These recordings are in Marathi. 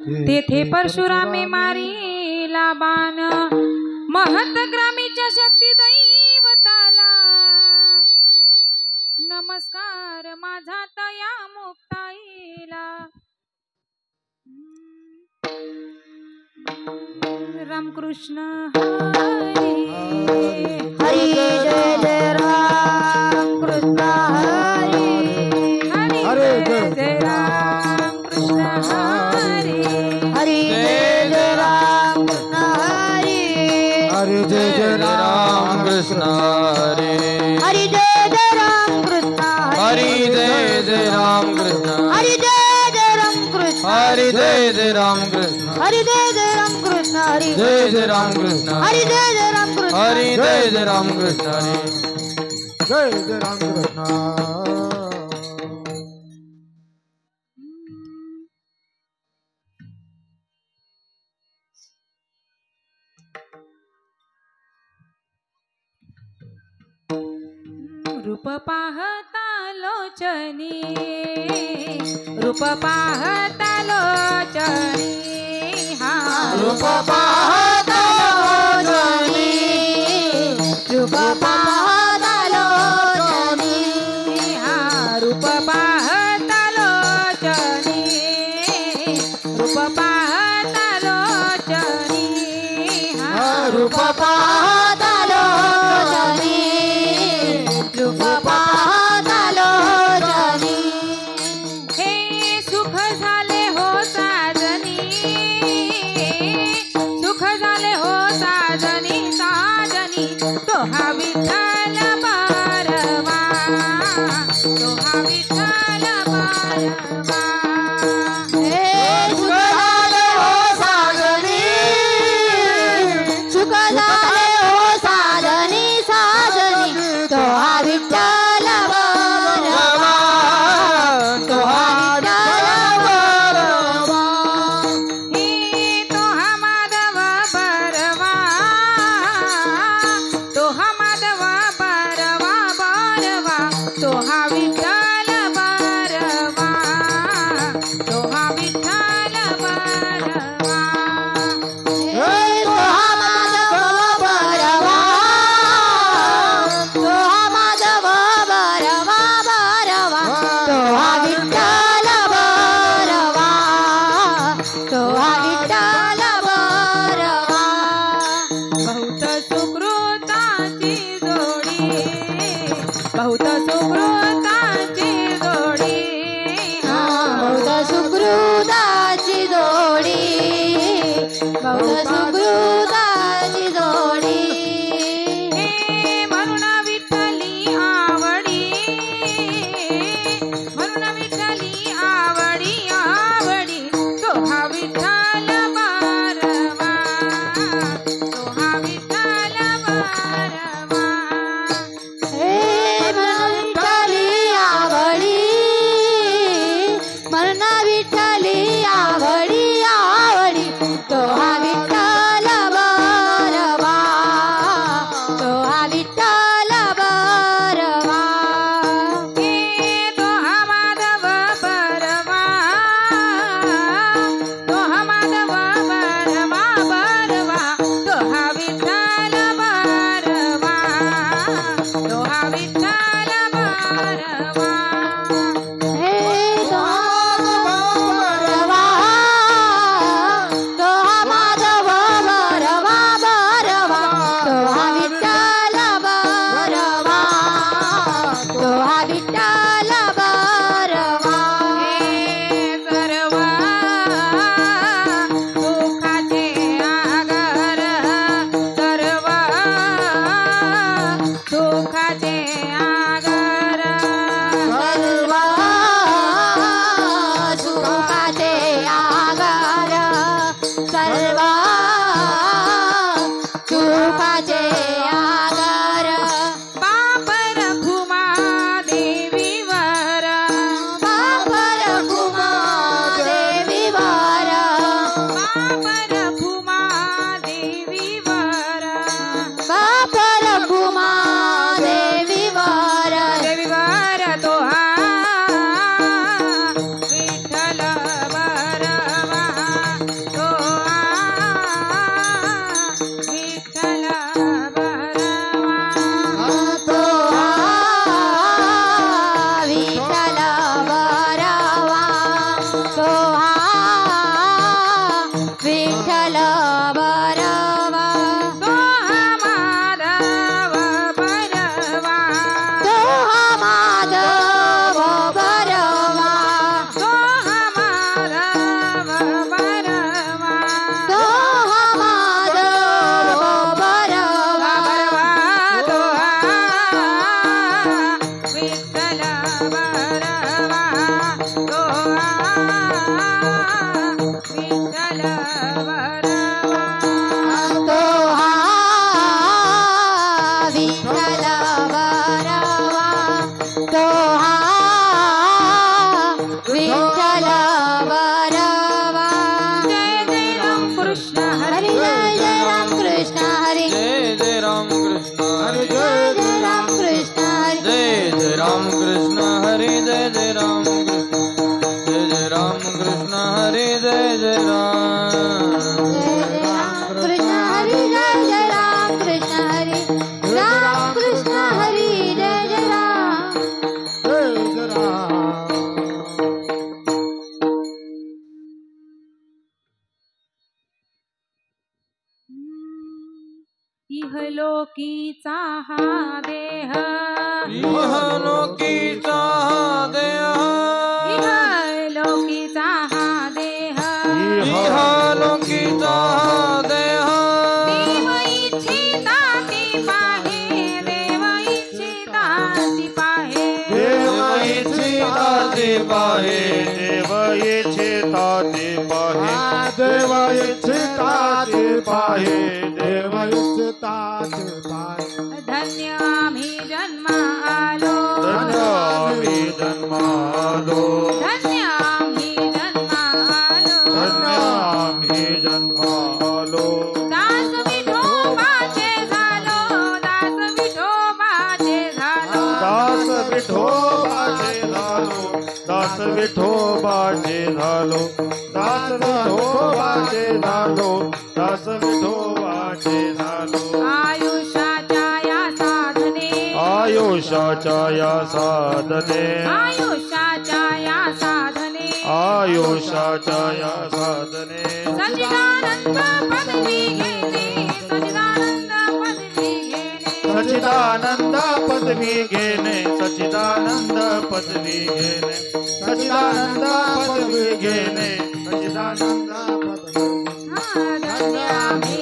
तेथे परशुरामे मारिला बाण महतग्रामीच्या शक्ती दैवताला नमस्कार माझा तया मुक्ताईला रामकृष्ण हरी हरी जय जय राम कृष्ण हरी हरी जय जय राम कृष्ण हरी हरी जय जय राम कृष्ण हरी हरी जय जय राम कृष्ण हरी हरी जय जय राम कृष्ण हरी जय जय राम कृष्ण हरी जय जय राम कृष्ण हरी जय जय राम कृष्ण हरी जय जय राम कृष्ण हरी जय जय राम कृष्ण हरी जय जय राम कृष्ण हरी जय जय राम कृष्ण हरी जय जय राम कृष्ण रूप पाहता लोचनी रूप पाहता लोचनी हा रूप पाहता लोचनी रूप पाहता लोचनी हा रूप पाहता लोचनी रूप पाहता लोचनी हा रूप पाहता लोचनी रूप पाहता लोचनी हे सुख झाले हो साजनी सुख झाले हो साजनी साजनी तो हा विठ्ठल बारवा तो हा विठ्ठल बारवा हे सुख झाले हो साजनी सुख झाले हो साजनी साजनी तो हा विठ्ठल बरवा तो हा विठ्ठल बरवा हे तो हा माधव बरवा तो हा माधव बरवा बरवा तो हा विठ्ठल बरवा तो हा विठ्ठल बरवा हे तो हा माधव बरवा तो हा माधव बरवा बरवा तो हा विठ्ठल बरवा तो हा विठ्ठल बरवा बहुत सुकृताची जोडी बहुत सुकृताची जोडी बहुत सुकृताची जोडी बहुत सुकृताची जोडी हे म्हणून विठ्ठली आवडी म्हणून विठ्ठली आवडी आवडी तो हा विठ्ठल वरवा तो हा विठ्ठल वरवा तो हा विठ्ठल वरवा जय जय राम कृष्ण हरी जय जय राम कृष्ण हरी जय जय राम कृष्ण हरे हरी जय जय राम कृष्ण हरी जय जय राम कृष्ण हरी जय जय राम कृष्ण हरी जय जय राम कृष्ण हरी जय जय राम कृष्ण हरी राम कृष्ण हरी जय जय राम जय जय राम इहलोकीचा हा देह इहलोकीचा देह इहलोकीचा हा देह इहलोकीचा देह देव इच्छिता ती पाहे देव इच्छिता ती पाहे देव इच्छिता ते पाहे देव इच्छिता ते पाहे देव इच्छिता ते पाहे देव इच्छिता ते पाहे धन्य आम्ही जन्मा आलो धन्य आम्ही जन्मालो धन्य आम्ही जन्मा आलो धन्य आम्ही जन्मालो दास विठोबाचे झालो दास विठोबाचे झालो दास विठोबाचे झालो दास विठोबाचे झालो दास विठोबाचे झालो दास विठोबाचे झालो आयुष्याच्या या साधने आयुष्याच्या या साधने आयुष्याच्या या साधने आयुष्याच्या या साधने सच्चिदानंद पदवी घेणे सच्चिदानंद पदवी घेणे सच्चिदानंद पदवी घेणे सच्चिदानंद पदवी घेणे सच्चिदानंद पदवी घेणे सच्चिदानंद धन्य आम्ही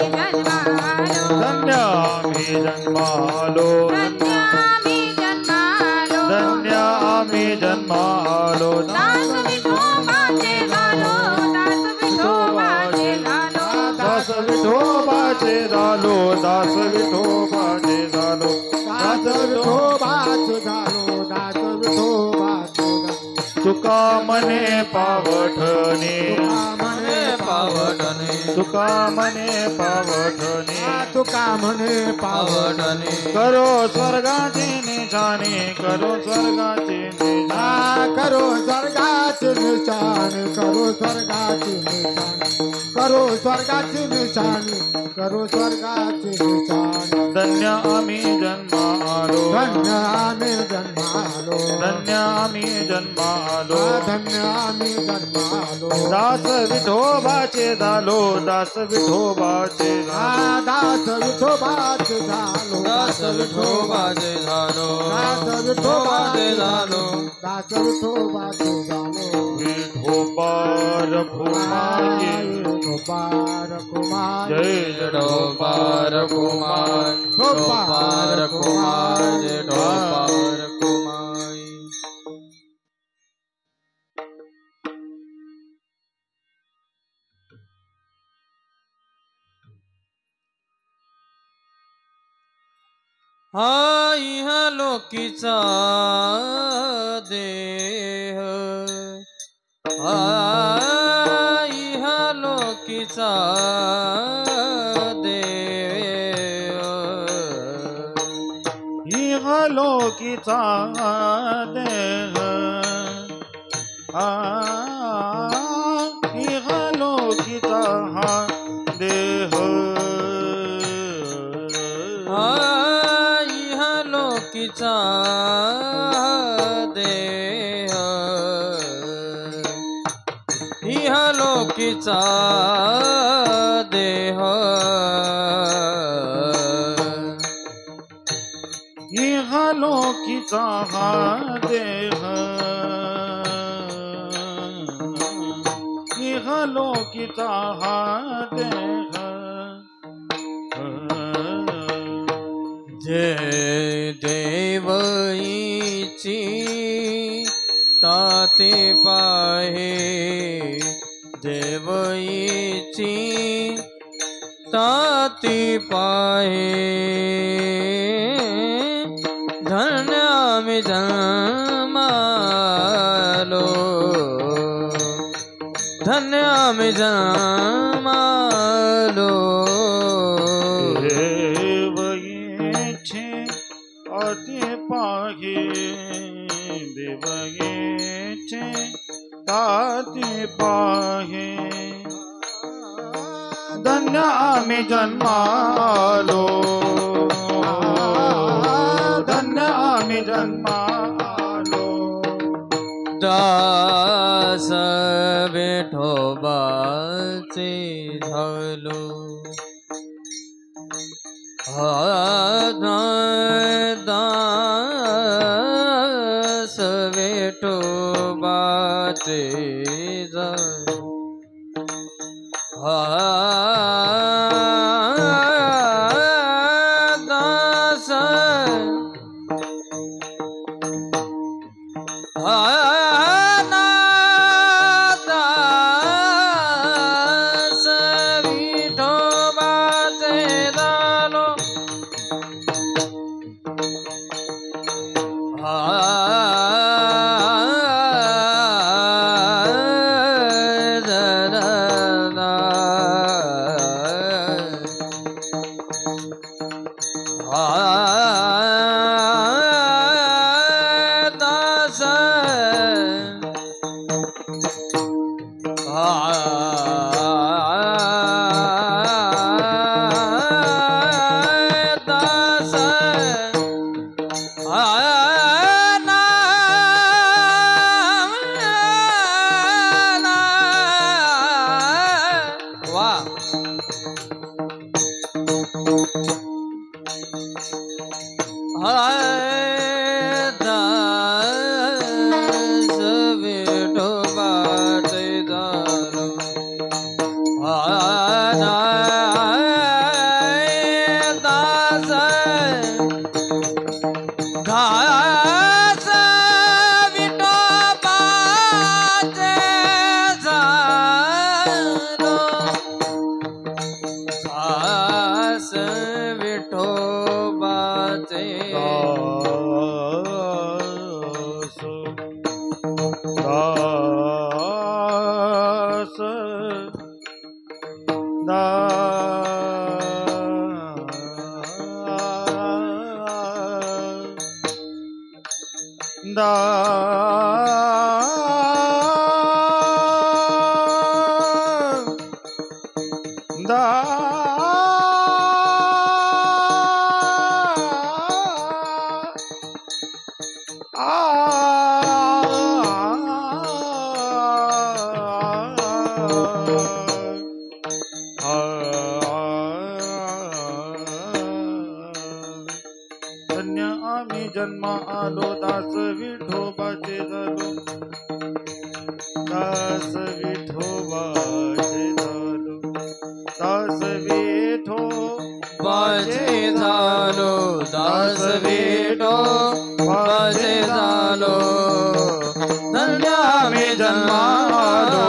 जन्मालो धन्य आम्ही जन्मालो धन्य आम्ही जन्मालो धन्य आम्ही जन्मालो दास विठोबाचे झालो दास विठोबाचे झालो दास विठोबाचे झालो दास विठोबाचे झालो दास विठोबाचे झालो दास विठोबाचे झालो तुका मने पावठणे म्हणे पावटणे तुका मने पावठणे तुका म्हणे पावटणे करो स्वर्गाचे निशाणे करो स्वर्गाचे निशाणे करो स्वर्गाचे निशाण करो स्वर्गाचे निशाण करो स्वर्गाचे निशाण करो स्वर्गाचे निशाण धन्य आम्ही जन्मालो धन्य आम्ही जन्मालो धन्य आम्ही जन्मालो धन्य आम्ही जन्मालो दास विठोबाचे झालो दास विठोबाचे झालो दास विठोबाचे झालो दास विठोबाचे झालो दास विठोबाचे झालो दास विठोबाचे झालो विठोबार फुमाये गोपार कुमार जय ढोपार कुमार ढोपार कुमार जय ढोपार कुमार हा इहलोकीचा देह हा इहलोकीचा देह इहलोकीचा देह इहलोकीचा हा देह हा इहलोकीचा देह इहलोकीचा देह इहलोकीचा हा देह इहलोकीचा हा देह जय देवईची ताते पाहे देवईची ताती पाहे धन्य आम्ही जन्मालो धन्य आम्ही जन्मालो देवयेचे अति पाहे देवयेचे ताती पाहे धन्य आम्ही जन्मालो धन्य आम्ही जन्मालो दास विठोबाचे झालो दास विठोबाचे झालो दास दास विठोबाचे झालो दास दास वा दास विठोबाचे झालो दास दास विठोबाचे झालो दास विठोबाचे धन्य आम्ही जन्म आलो दास विठोबाचे झालो दास विठोबाचे झालो दास विठोबाचे झालो दास विठोबाचे झालो धन्य आम्ही जन्मालो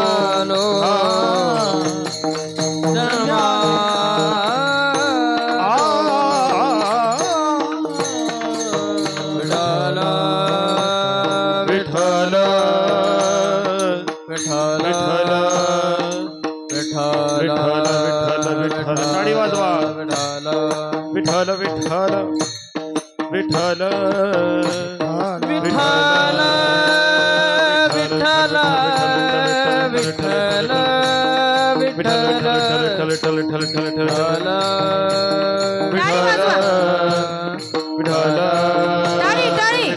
विठ्ठल विठ्ठल विठ्ठल विठ्ठल टाळी वाजवा विठ्ठल विठ्ठल विठ्ठल विठ्ठल विठ्ठल विठ्ठल विठ्ठल टाळी वाजवा. टाळी टाळी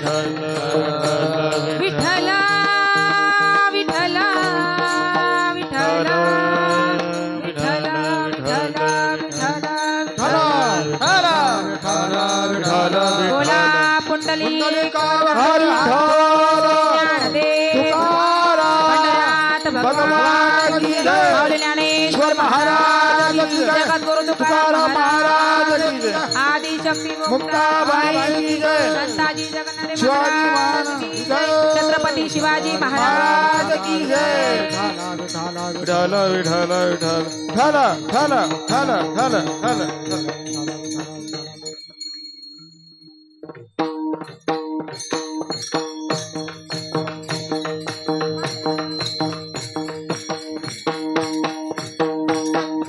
विठ्ठल विठ्ठल विठ्ठल विठ्ठल विठ्ठल बोला पुंडलिक ज्ञानदेव पंढरात भगवान ज्ञानेश्वर महाराज की जय जगद्गुरु तुकाराम महाराज की जय आदि शक्ती मुक्ताबाई की जय संताजी जगन्नाथ शिवाजी महाराज महाराज की की जय जय छत्रपती शिवाजी महाराज महाराज की जय विठ्ठल विठ्ठल विठ्ठल ठल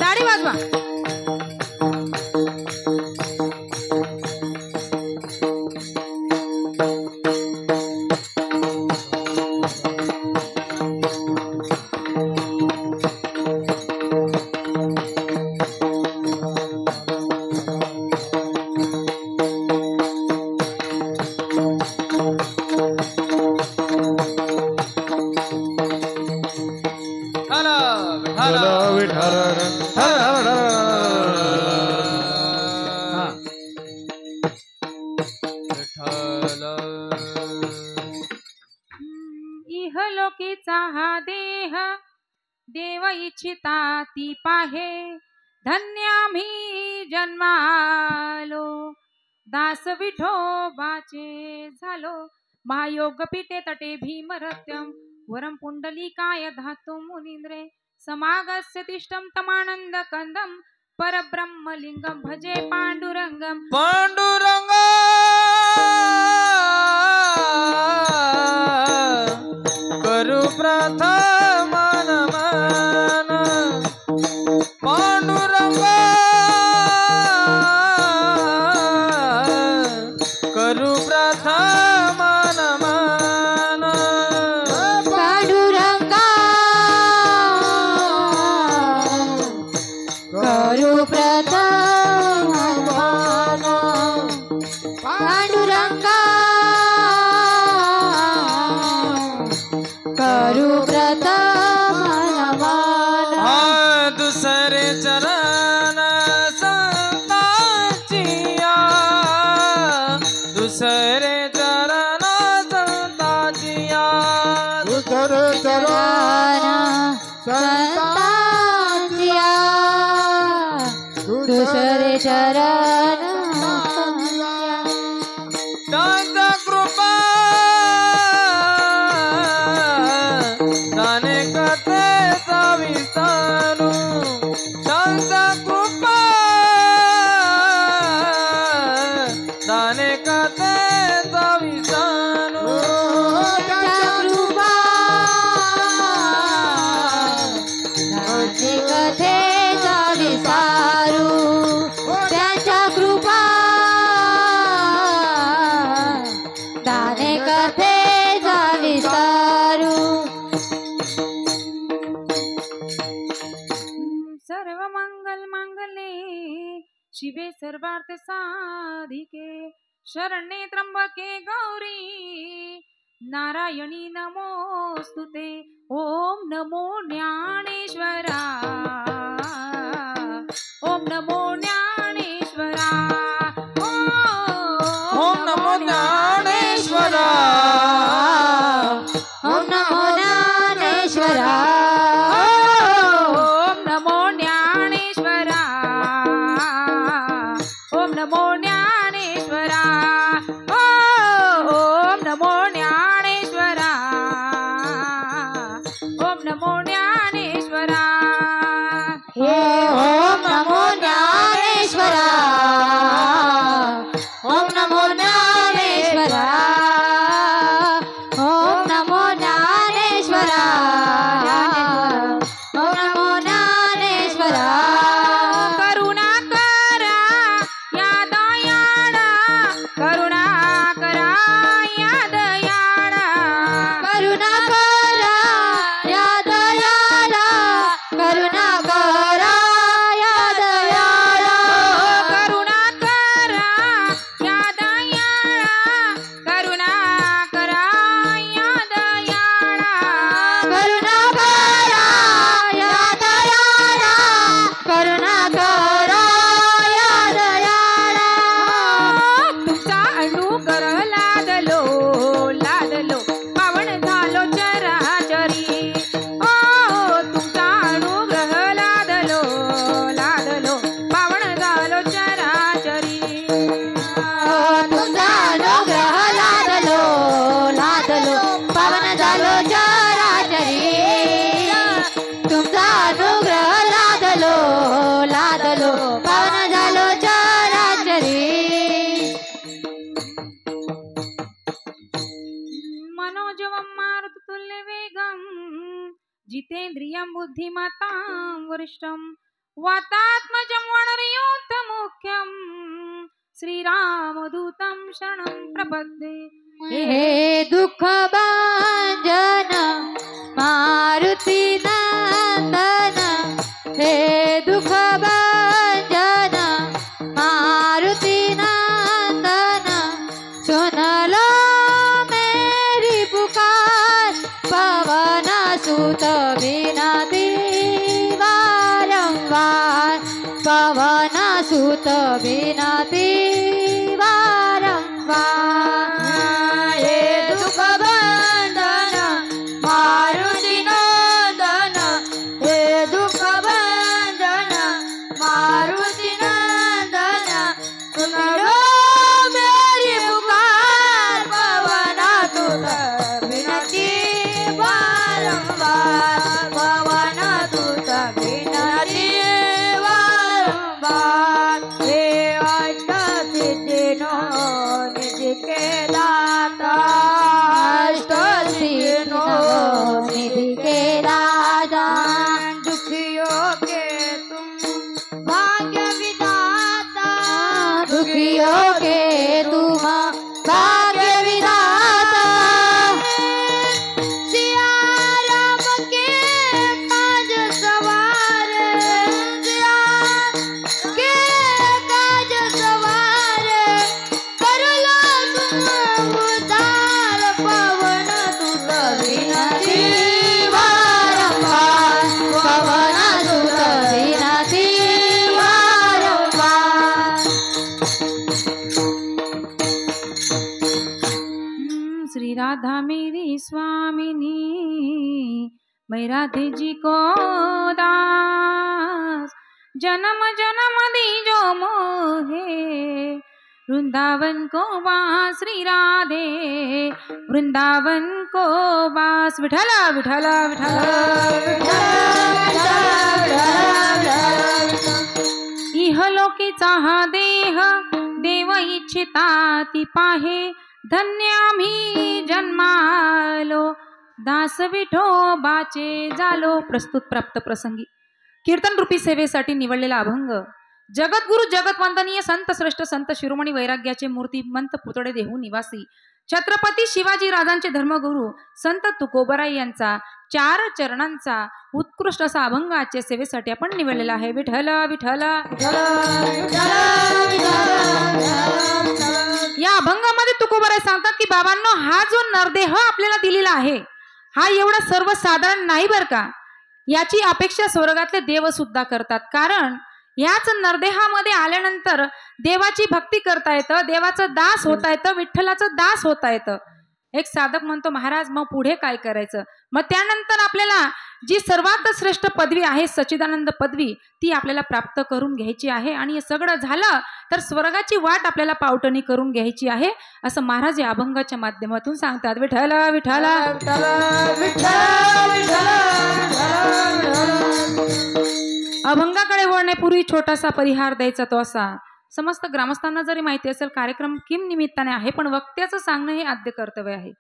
टाळी वाजवा इहलोकीचा हा देह देव इच्छिता ती पाहे धन्य आम्ही जन्मालो दास विठोबाचे झालो महायोग पीठे तटे भीमरत्यम वरम पुंडलिकाय धातु मुनींद्रे समागस्य तिष्ठम तमानंद कंदम परब्रह्मलिंगम भजे पांडुरंगम पांडुरंग करू प्रथम नमन पांडुरंग करू प्रथम नमन पांडुरंगा करू प्रथम नमन पांडुरंगा करू प्रथम नमन दुसरे चरण संतांचिया दुसरे चरण संतांचिया दुसरे चरण संतांचिया दुसरे चरण दाता कृपा दाने कथे विस्तारू दाता कृपा दाने कथे विस्तारू कृपा त्यांची कथेचा विसारू त्यांच्या कृपा दाने कथेचा विसारू सर्व मंगल मांगल्ये शिवे सर्वार्थ साधिके शरण्ये त्र्यंबके गौरी नारायणी नमोस्तुते ओम नमो ज्ञानेश्वरा ओम नमो ज्ञानेश्वरा ओम नमो ज्ञानेश्वरा ओम नमो ज्ञानेश्वरा ओम नमो ज्ञानेश्वरा ओम नमो ज्ञानेश्वरा ओम नमो ज्ञानेश्वरा ओम नमो ज्ञानेश्वरा हे ओम नमो ज्ञानेश्वरा जितेन्द्रियं बुद्धिमतां वरिष्ठं वातात्मजं वनरयूथमुख्यं श्रीरामदूतं शरणं प्रपद्ये। हे दुःख भंजन मारुती नंदन, हे दुःख भंजन मारुती नंदन, सुन लो मेरी पुकार, पवन सुत विनती वारंवार, पवन सुत विनती वारंवार। हे दुःख भंजन मारुती नंदन, हे दुःख भंजन मारुती नंदन, सुन लो मेरी पुकार, पवन सुत विनती वारंवार, पवन सुत विनती वारंवार। हे अष्ट सिद्धिनो निधि के दाता, अष्ट सिद्धिनो निधि के दाता, दुखियों के तुम भाग्य विधाता, दुखियों के तुम भाग्य विधाता। सिया राम के काज सवार, सिया के काज सवार, कर लो तुम उद्धार, पवन सुत विनती वारंवार, पवन सुत विनती वारंवार। श्री राधा मेरी स्वामिनी, मैं राधे जी को दास, जन्म जन्म दीजो मोहे, वृंदावन को वास श्री राधे, वृंदावन को वास। विठला विठला विठला इहलोकीचा हा देह देव इच्छिता ती पाहे, धन्य आम्ही जन्मालो, दास विठोबाचे झालो। प्रस्तुत प्राप्त प्रसंगी कीर्तन रूपी सेवेसाठी निवडलेला अभंग जगद्गुरु जगतवंदनीय संत श्रेष्ठ संत शिरोमणी वैराग्याचे मूर्तिमंत पुतळे देहू निवासी छत्रपती शिवाजी राजांचे धर्मगुरु संत तुकोबराय यांचा 4 चरणांचा उत्कृष्ट असा अभंग आजच्या सेवेसाठी आपण निवडलेला आहे। विठ्ठल विठ्ठल या अभंगामध्ये तुकोबराय सांगतात की बाबांनो, हा जो नरदेह आपल्याला दिलेला आहे हा एवढा सर्वसाधारण नाही बर का, याची अपेक्षा स्वर्गातले देव सुद्धा करतात। कारण याच नरदेहामध्ये आल्यानंतर देवाची भक्ती करता येतं, देवाचं दास होता येतं, विठ्ठलाचं दास होता येतं। एक साधक म्हणतो, महाराज मग पुढे काय करायचं? मग त्यानंतर आपल्याला जी सर्वात श्रेष्ठ पदवी आहे सच्चिदानंद पदवी, ती आपल्याला प्राप्त करून घ्यायची आहे। आणि हे सगळं झालं तर स्वर्गाची वाट आपल्याला पावटणी करून घ्यायची आहे, असं महाराज या अभंगाच्या माध्यमातून सांगतात। विठ्ठल विठ्ठल अभंगाकडे वळण्यापूर्वी छोटासा परिहार द्यायचा तो असा, समस्त ग्रामस्थांना जरी माहिती असेल कार्यक्रम किम निमित्ताने आहे, पण वक्त्याचं सांगणं हे आद्य कर्तव्य आहे।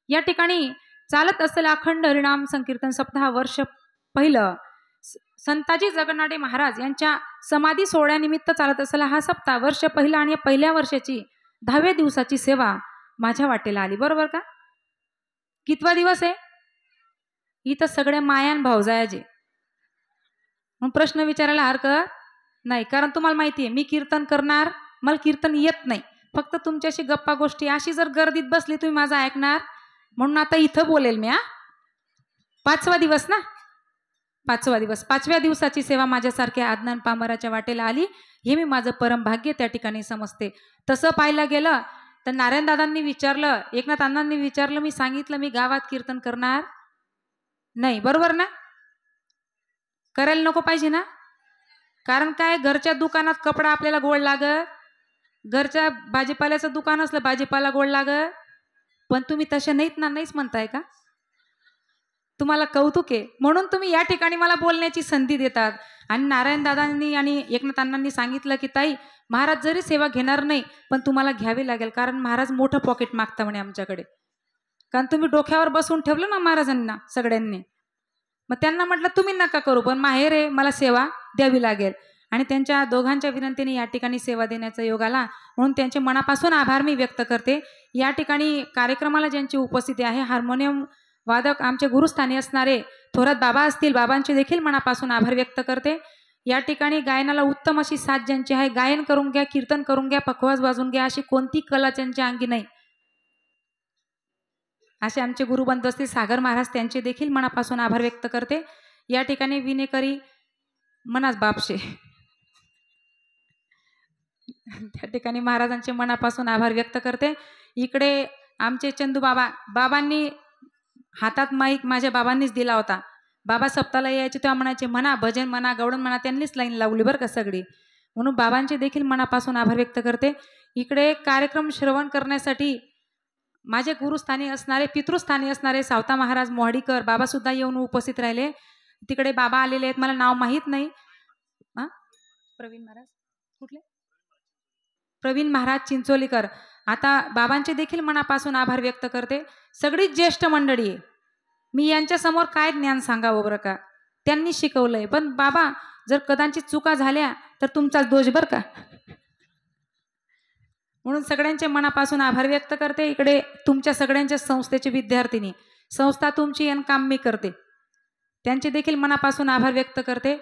या ठिकाणी चालत असलेला अखंड हरिनाम संकीर्तन सप्ताह वर्ष पहिलं संताजी जगन्नाटे महाराज यांच्या समाधी सोहळ्यानिमित्त चालत असलेला हा सप्ताह वर्ष पहिला आणि पहिल्या वर्षाची 10व्या दिवसाची सेवा माझ्या वाटेला आली, बरोबर का? कितवा दिवस आहे? इथं सगळ्या मायान भावजायाजे, मग प्रश्न विचारायला हरकत नाही, कारण तुम्हाला माहिती आहे मी कीर्तन करणार, मला कीर्तन येत नाही, फक्त तुमच्याशी गप्पा गोष्टी अशी जर गर्दीत बसली तुम्ही माझं ऐकणार, म्हणून आता इथं बोलेल मी। 5वा दिवस ना, 5वा दिवस, 5व्या दिवसाची सेवा माझ्यासारख्या आज्ञान पामराच्या वाटेला आली, हे मी माझं परम भाग्य त्या ठिकाणी समजते। तसं पाहायला गेलं तर नारायण दादांनी विचारलं, एकनाथ अण्णांनी विचारलं, मी सांगितलं मी गावात कीर्तन करणार नाही, बरोबर ना? करायला नको पाहिजे ना, कारण काय, घरच्या दुकानात कपडा आपल्याला गोड लागत, घरच्या भाजीपाल्याचं दुकान असलं भाजीपाला गोड लागत, पण तुम्ही तसे नाहीत ना, नाहीच म्हणताय का? तुम्हाला कौतुक आहे म्हणून तुम्ही या ठिकाणी मला बोलण्याची संधी देतात। आणि नारायण दादांनी आणि एकनाथ अण्णांनी सांगितलं की ताई, महाराज जरी सेवा घेणार नाही पण तुम्हाला घ्यावी लागेल, कारण महाराज मोठं पॉकेट मागता म्हणे आमच्याकडे, कारण तुम्ही डोक्यावर बसवून ठेवलं ना महाराजांना सगळ्यांनी, मग त्यांना म्हटलं तुम्ही नका करू, पण माहेर आहे, मला सेवा द्यावी लागेल. आणि त्यांच्या दोघांच्या विनंतीने या ठिकाणी सेवा देण्याचा योग आला, म्हणून त्यांचे मनापासून आभार मी व्यक्त करते. या ठिकाणी कार्यक्रमाला ज्यांची उपस्थिती आहे, हार्मोनियम वादक आमचे गुरुस्थानी असणारे थोरात बाबा असतील, बाबांचे देखील मनापासून आभार व्यक्त करते. या ठिकाणी गायनाला उत्तम अशी साथ ज्यांची आहे, गायन करून घ्या, कीर्तन करून घ्या, पखवाज वाजून घ्या, अशी कोणती कला त्यांच्या अंगी नाही, असे आमचे गुरुबंधू असतील सागर महाराज, त्यांचे देखील मनापासून आभार व्यक्त करते. या ठिकाणी विनेकरी मनास बापशे त्या ठिकाणी महाराजांचे मनापासून आभार व्यक्त करते. इकडे आमचे चंदू बाबा, बाबांनी हातात माईक माझ्या बाबांनीच दिला होता. बाबा सप्ताला यायचे तेव्हा म्हणायचे म्हणा भजन म्हणा गवळण म्हणा, त्यांनीच लाईन लावली बरं का सगळी, म्हणून बाबांचे देखील मनापासून आभार व्यक्त करते. इकडे कार्यक्रम श्रवण करण्यासाठी माझे गुरुस्थानी असणारे पितृस्थानी असणारे सावता महाराज मोहाडीकर बाबासुद्धा येऊन उपस्थित राहिले. तिकडे बाबा आलेले आहेत, मला नाव माहीत नाही. प्रवीण महाराज कुठले, प्रवीण महाराज चिंचोलीकर. आता बाबांचे देखील मनापासून आभार व्यक्त करते. सगळीच ज्येष्ठ मंडळी आहे, मी यांच्यासमोर काय ज्ञान सांगावं बरं का, त्यांनी शिकवलंय. पण बाबा जर कदाचित चुका झाल्या तर तुमचाच दोष बरं का, म्हणून सगळ्यांचे मनापासून आभार व्यक्त करते. इकडे तुमच्या सगळ्यांच्या संस्थेचे विद्यार्थिनी, संस्था तुमची आणि काम मी करते, त्यांचे देखील मनापासून आभार व्यक्त करते.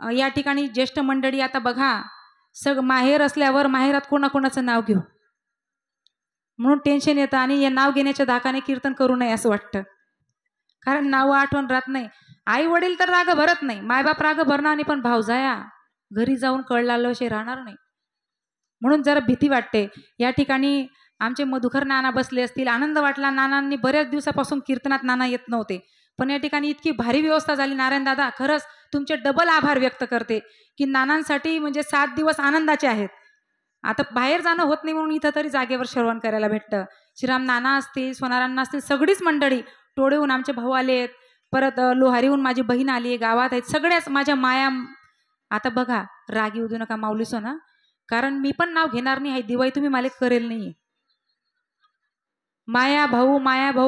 या ठिकाणी ज्येष्ठ मंडळी, आता बघा माहेर असल्यावर माहेरात कोणाकोणाचं नाव घेऊ म्हणून टेन्शन येतं, आणि या नाव घेण्याच्या धाकाने कीर्तन करू नये असं वाटतं, कारण नाव आठवण राहत नाही. आई वडील तर राग भरत नाही, मायबाप राग भरणार नाही, पण भावजाया घरी जाऊन कळलालोशे राहणार नाही, म्हणून जरा भीती वाटते. या ठिकाणी आमचे मधुकर नाना बसले असतील, आनंद वाटला. नानांनी बऱ्याच दिवसापासून कीर्तनात नाना येत नव्हते, पण या ठिकाणी इतकी भारी व्यवस्था झाली. नारायण दादा खरंच तुमचे डबल आभार व्यक्त करते की नानांसाठी म्हणजे 7 दिवस आनंदाचे आहेत. आता बाहेर जाणं होत नाही म्हणून इथं तरी जागेवर श्रवण करायला भेटतं. श्रीराम नाना असतील, सोनारांना असतील, सगळीच मंडळी, टोळेहून आमचे भाऊ आले आहेत, परत लोहारीहून माझी बहीण आली आहे, गावात आहेत सगळ्याच माझ्या माया. आता बघा राग येऊ देऊ नका माऊली सोना, कारण मी पण नाव घेणार नाही आहे, दिवाळी तुम्ही मला करेल नाही. माया भाऊ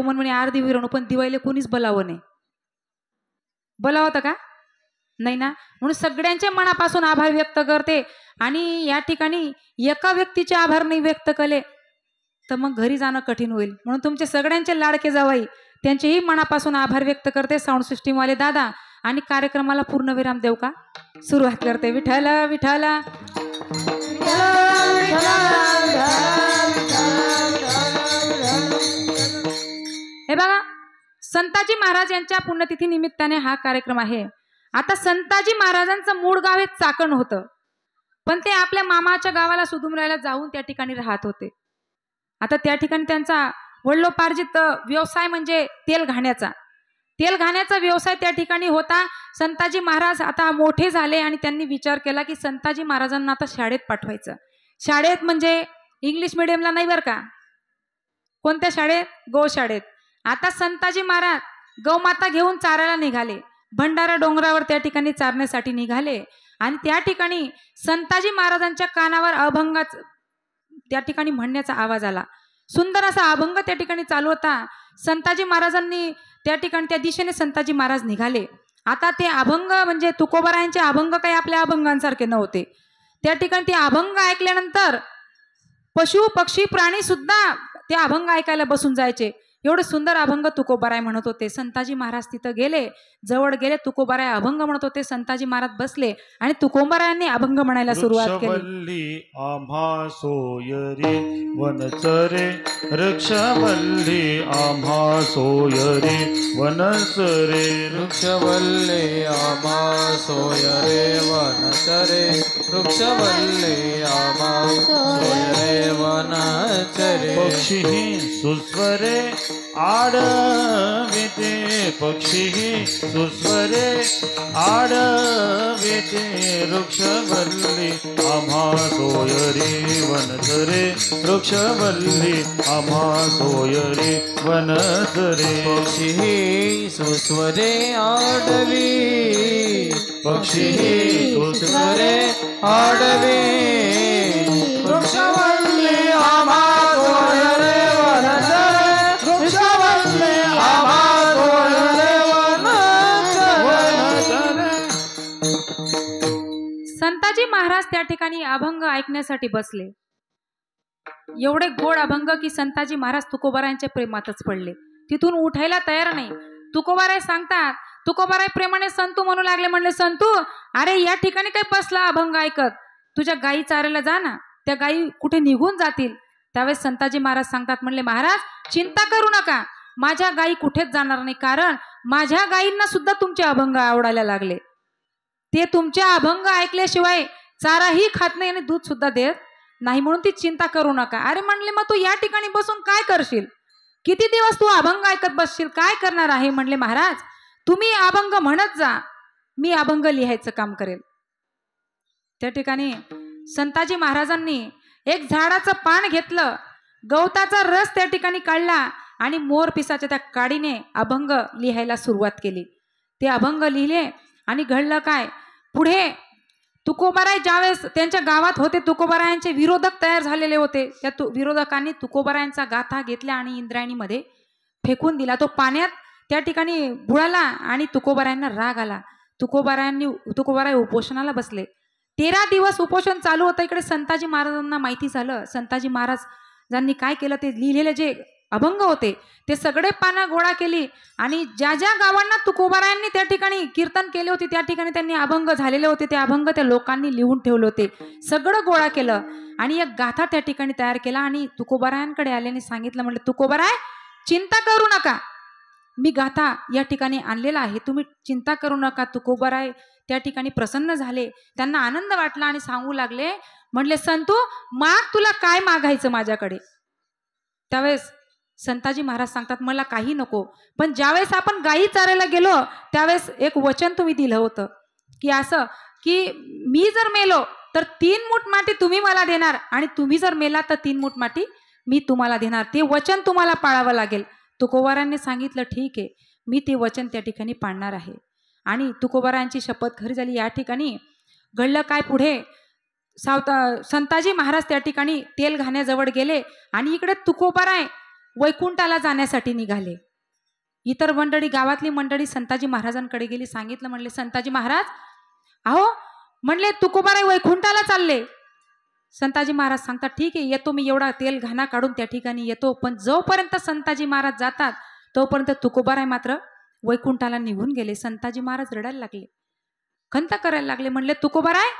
म्हणून अर्धी विरणू, पण दिवाळीला कोणीच बोलावं नाही. बोलावतं का नाही ना, म्हणून सगळ्यांच्या मनापासून आभार व्यक्त करते. आणि या ठिकाणी एका व्यक्तीचे आभार नाही व्यक्त केले तर मग घरी जाणं कठीण होईल, म्हणून तुमचे सगळ्यांचे लाडके जावाई त्यांचेही मनापासून आभार व्यक्त करते. साऊंड सिस्टीमवाले दादा, आणि कार्यक्रमाला पूर्णविराम देऊ का, सुरुवात करते. विठ्ठल विठ्ठल हे बघा, संताजी महाराज यांच्या पुण्यतिथी निमित्ताने हा कार्यक्रम आहे. आता संताजी महाराजांचं मूळ गाव हे चाकण होतं, पण ते आपल्या मामाच्या गावाला सुदुमरायला जाऊन त्या ठिकाणी राहत होते. आता त्या ठिकाणी त्यांचा वडिलोपार्जित व्यवसाय म्हणजे तेल घाण्याचा व्यवसाय त्या ठिकाणी होता. संताजी महाराज आता मोठे झाले आणि त्यांनी विचार केला की संताजी महाराजांना आता शाळेत पाठवायचं. शाळेत म्हणजे इंग्लिश मिडियमला नाही बरं का, कोणत्या शाळेत, गौशाळेत. आता संताजी महाराज गौमाता घेऊन चारायला निघाले, भंडारा डोंगरावर त्या ठिकाणी चारण्यासाठी निघाले. आणि त्या ठिकाणी संताजी महाराजांच्या कानावर अभंगाच त्या ठिकाणी म्हणण्याचा आवाज आला. सुंदर असा अभंग त्या ठिकाणी चालू होता. संताजी महाराजांनी त्या ठिकाणी त्या दिशेने संताजी महाराज निघाले. आता ते अभंग म्हणजे तुकोबारायांचे अभंग काही आपल्या अभंगांसारखे नव्हते. त्या ठिकाणी ते अभंग ऐकल्यानंतर पशु पक्षी प्राणी सुद्धा ते अभंग ऐकायला बसून जायचे. एवढे सुंदर अभंग तुकोबाराय म्हणत होते. संताजी महाराज तिथं गेले, जवळ गेले, तुकोबाराय अभंग म्हणत होते. संताजी महाराज बसले आणि तुकोबारायांनी अभंग म्हणायला सुरुवात केली. आम्हा सोयरे वनचरे, वृक्षवल्ली आम्हा सोयरे वनचरे, वृक्षवल्ली आम्हा सोयरे वनचरे, वृक्षवल्ली आम्हा सोयरे वनचरे. पक्षी सुस्वरे आडवेते, पक्षी सुस्वरे आडवेते, वृक्षवल्ली आम्हा सोयरे वनचरे, वृक्षवल्ली आम्हा सोयरे वनचरे. पक्षी सुस्वरे आडवी, पक्षी सुस्वरे आडवी, वृक्षवल्ली आम्हा सोयरे वनचरे, वृक्षवल्ली आम्हा सोयरे वनचरे. संताजी महाराज त्या ठिकाणी अभंग ऐकण्यासाठी बसले. एवढे गोड अभंग की संताजी महाराज तुकोबारायांच्या प्रेमातच पडले. तिथून उठायला तयार नाही. तुकोबाराय सांगतात, तुकोबाराय प्रेमाने संतू म्हणू लागले. म्हणले, संतू अरे या ठिकाणी काय बसला अभंग ऐकत, तुझ्या गायी चारायला जा ना, त्या गायी कुठे निघून जातील. त्यावेळेस संताजी महाराज सांगतात, म्हणले महाराज चिंता करू नका, माझ्या गायी कुठेच जाणार नाही, कारण माझ्या गायींना सुद्धा तुमचे अभंग आवडायला लागले. ते तुमच्या अभंग ऐकल्याशिवाय चाराही खात नाही आणि दूध सुद्धा देत नाही, म्हणून ती चिंता करू नका. अरे म्हणले, मग तू या ठिकाणी बसून काय करशील, किती दिवस तू अभंग ऐकत बसशील, काय करणार आहे. म्हणले महाराज तुम्ही अभंग म्हणत जा, मी अभंग लिहायचं काम करेल. त्या ठिकाणी संताजी महाराजांनी एक झाडाचं पान घेतलं, गवताचा रस त्या ठिकाणी काढला आणि मोर पिसाच्या त्या काडीने अभंग लिहायला सुरुवात केली. ते अभंग लिहिले आणि घडलं काय, पुढे तुकोबाराय ज्यावेळेस त्यांच्या गावात होते, तुकोबारायांचे विरोधक तयार झालेले होते. त्या विरोधकांनी तुकोबारायांचा गाथा घेतला आणि इंद्रायणीमध्ये फेकून दिला. तो पाण्यात त्या ठिकाणी बुडाला आणि तुकोबारायांना राग आला. तुकोबाराय उपोषणाला बसले. 13 दिवस उपोषण चालू होतं. इकडे संताजी महाराजांना माहिती झालं. संताजी महाराजांनी काय केलं, ते लिहिलेले जे अभंग होते ते सगळे पानं गोळा केली आणि ज्या ज्या गावांना तुकोबारायांनी त्या ठिकाणी कीर्तन केले होते त्या ठिकाणी त्यांनी अभंग झालेले होते, ते अभंग त्या लोकांनी लिहून ठेवले होते. सगळं गोळा केलं आणि एक गाथा त्या ठिकाणी तयार केला आणि तुकोबारायांकडे आल्याने सांगितलं, म्हणलं तुकोबाराय चिंता करू नका, मी गाथा या ठिकाणी आणलेला आहे, तुम्ही चिंता करू नका. तुकोबाराय त्या ठिकाणी प्रसन्न झाले, त्यांना आनंद वाटला आणि सांगू लागले, म्हणले संतू माग, तुला काय मागायचं माझ्याकडे. त्यावेळेस संताजी महाराज सांगतात, मला काही नको, पण ज्यावेळेस आपण गायी चारायला गेलो त्यावेळेस एक वचन तुम्ही दिलं होतं की असं की मी जर मेलो तर 3 मूठ माती तुम्ही मला देणार आणि तुम्ही जर मेला तर 3 मूठ माती मी तुम्हाला देणार, ते वचन तुम्हाला पाळावं लागेल. तुकोबारायांनी सांगितलं ठीक आहे, मी ते वचन त्या ठिकाणी पाळणार आहे. आणि तुकोबारायांची शपथ खरी झाली. या ठिकाणी घडलं काय, पुढे संताजी महाराज त्या ठिकाणी तेल घाण्याजवळ गेले आणि इकडे तुकोबाराय वैकुंठाला जाण्यासाठी निघाले. इतर मंडळी, गावातली मंडळी संताजी महाराजांकडे गेली. सांगितलं, म्हणले संताजी महाराज अहो, म्हणले तुकोबाराय वैकुंठाला चालले. संताजी महाराज सांगतात, ठीक आहे येतो मी, एवढा तेल घाणा काढून त्या ठिकाणी येतो. पण जोपर्यंत संताजी महाराज जातात तोपर्यंत तुकोबाराय मात्र वैकुंठाला निघून गेले. संताजी महाराज रडायला लागले, खंत करायला लागले. म्हणले तुकोबाराय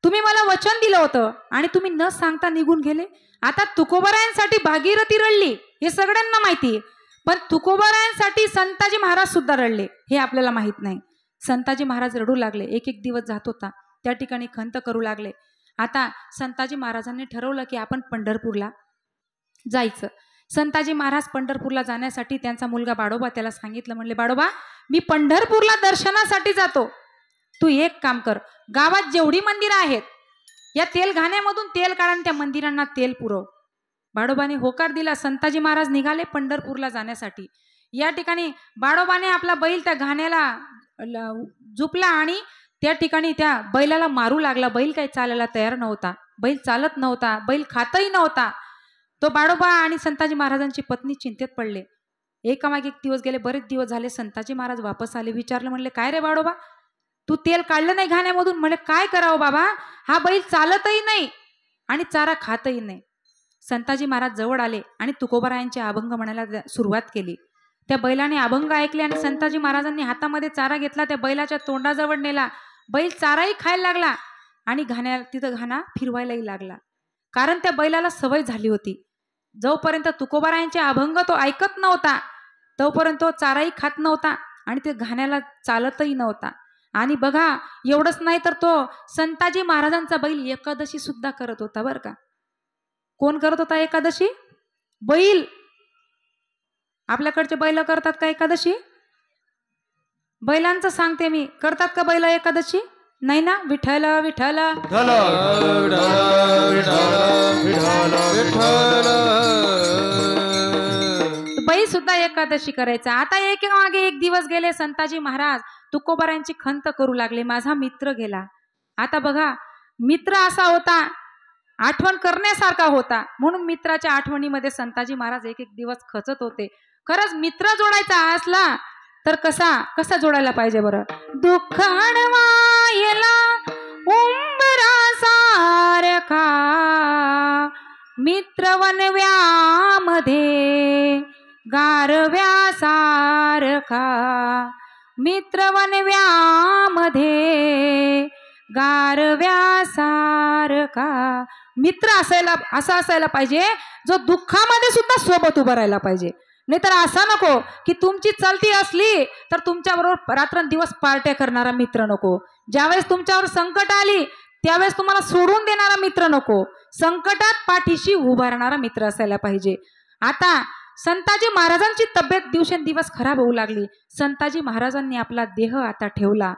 तुम्ही मला वचन दिलं होतं आणि तुम्ही न सांगता निघून गेले. आता तुकोबारायांसाठी भागीरथी रडली हे सगळ्यांना माहिती आहे, पण तुकोबारायांसाठी संताजी महाराज सुद्धा रडले हे आपल्याला माहित नाही. संताजी महाराज रडू लागले. एक एक दिवस जात होता, त्या ठिकाणी खंत करू लागले. आता संताजी महाराजांनी ठरवलं की आपण पंढरपूरला जायचं. संताजी महाराज पंढरपूरला जाण्यासाठी त्यांचा मुलगा बाडोबा त्याला सांगितलं, म्हणले बाडोबा मी पंढरपूरला दर्शनासाठी जातो, तू एक काम कर, गावात जेवढी मंदिरं आहेत या तेल घाण्यामधून तेल काढ आणि त्या मंदिरांना तेल पुरव. बाडोबाने होकार दिला. संताजी महाराज निघाले पंढरपूरला जाण्यासाठी. या ठिकाणी बाडोबाने आपला बैल त्या घाण्याला झुपला आणि त्या ठिकाणी त्या बैलाला मारू लागला. बैल काही चालायला तयार नव्हता, बैल चालत नव्हता, बैल खातही नव्हता. तो बाडोबा आणि संताजी महाराजांची पत्नी चिंतेत पडले. एकामागे एक दिवस गेले, बरेच दिवस झाले. संताजी महाराज वापस आले. विचारलं, म्हणले काय रे बाडोबा, तू तेल काढलं नाही घाण्यामधून? म्हणले काय करावं बाबा, हा बैल चालतही नाही आणि चारा खातही नाही. संताजी महाराज जवळ आले आणि तुकोबारायांचे अभंग म्हणायला सुरुवात केली. त्या बैलाने अभंग ऐकले आणि संताजी महाराजांनी हातामध्ये चारा घेतला, त्या बैलाच्या तोंडाजवळ नेला. बैल चाराही खायला लागला आणि तिथं घाणा फिरवायलाही लागला, कारण त्या बैलाला सवय झाली होती. जोपर्यंत तुकोबारायांचे अभंग तो ऐकत नव्हता तोपर्यंत तो चाराही खात नव्हता आणि ते घाण्याला चालतही नव्हता. आणि बघा एवढंच नाही तर तो संताजी महाराजांचा बैल एकादशी सुद्धा करत होता बरं का. कोण करत होता एकादशी? बैल. आपल्याकडचे बैल करतात का एकादशी? बैलांचं सांगते मी, करतात का बैल एकादशी? नाही ना. विठ्ठल विठ्ठल बैल सुद्धा एकादशी करायचा. आता एक मागे एक दिवस गेले. संताजी महाराज तुकोबारायांची खंत करू लागले, माझा मित्र गेला. आता बघा मित्र असा होता, आठवण करण्यासारखा होता, म्हणून मित्राच्या आठवणीमध्ये संताजी महाराज एक एक दिवस खचत होते. खरंच मित्र जोडायचा असला तर कसा जोडायला पाहिजे बरं? दुःख अडवायला मित्रवनव्यामध्ये गारव्यासारखा, मित्रवनव्यामध्ये गारव्यासारखा. मित्र असा असायला पाहिजे जो दुःखामध्ये सुद्धा सोबत उभं राहायला पाहिजे. नाहीतर असा नको की तुमची चलती असली तर तुमच्याबरोबर रात्रंदिवस पार्ट्या करणारा मित्र नको. ज्यावेळेस तुमच्यावर संकट आली त्यावेळेस तुम्हाला सोडून देणारा मित्र नको. संकटात पाठीशी उभारणारा मित्र असायला पाहिजे. आता संताजी महाराजांची तब्येत दिवसेंदिवस खराब होऊ लागली. संताजी महाराजांनी आपला देह आता ठेवला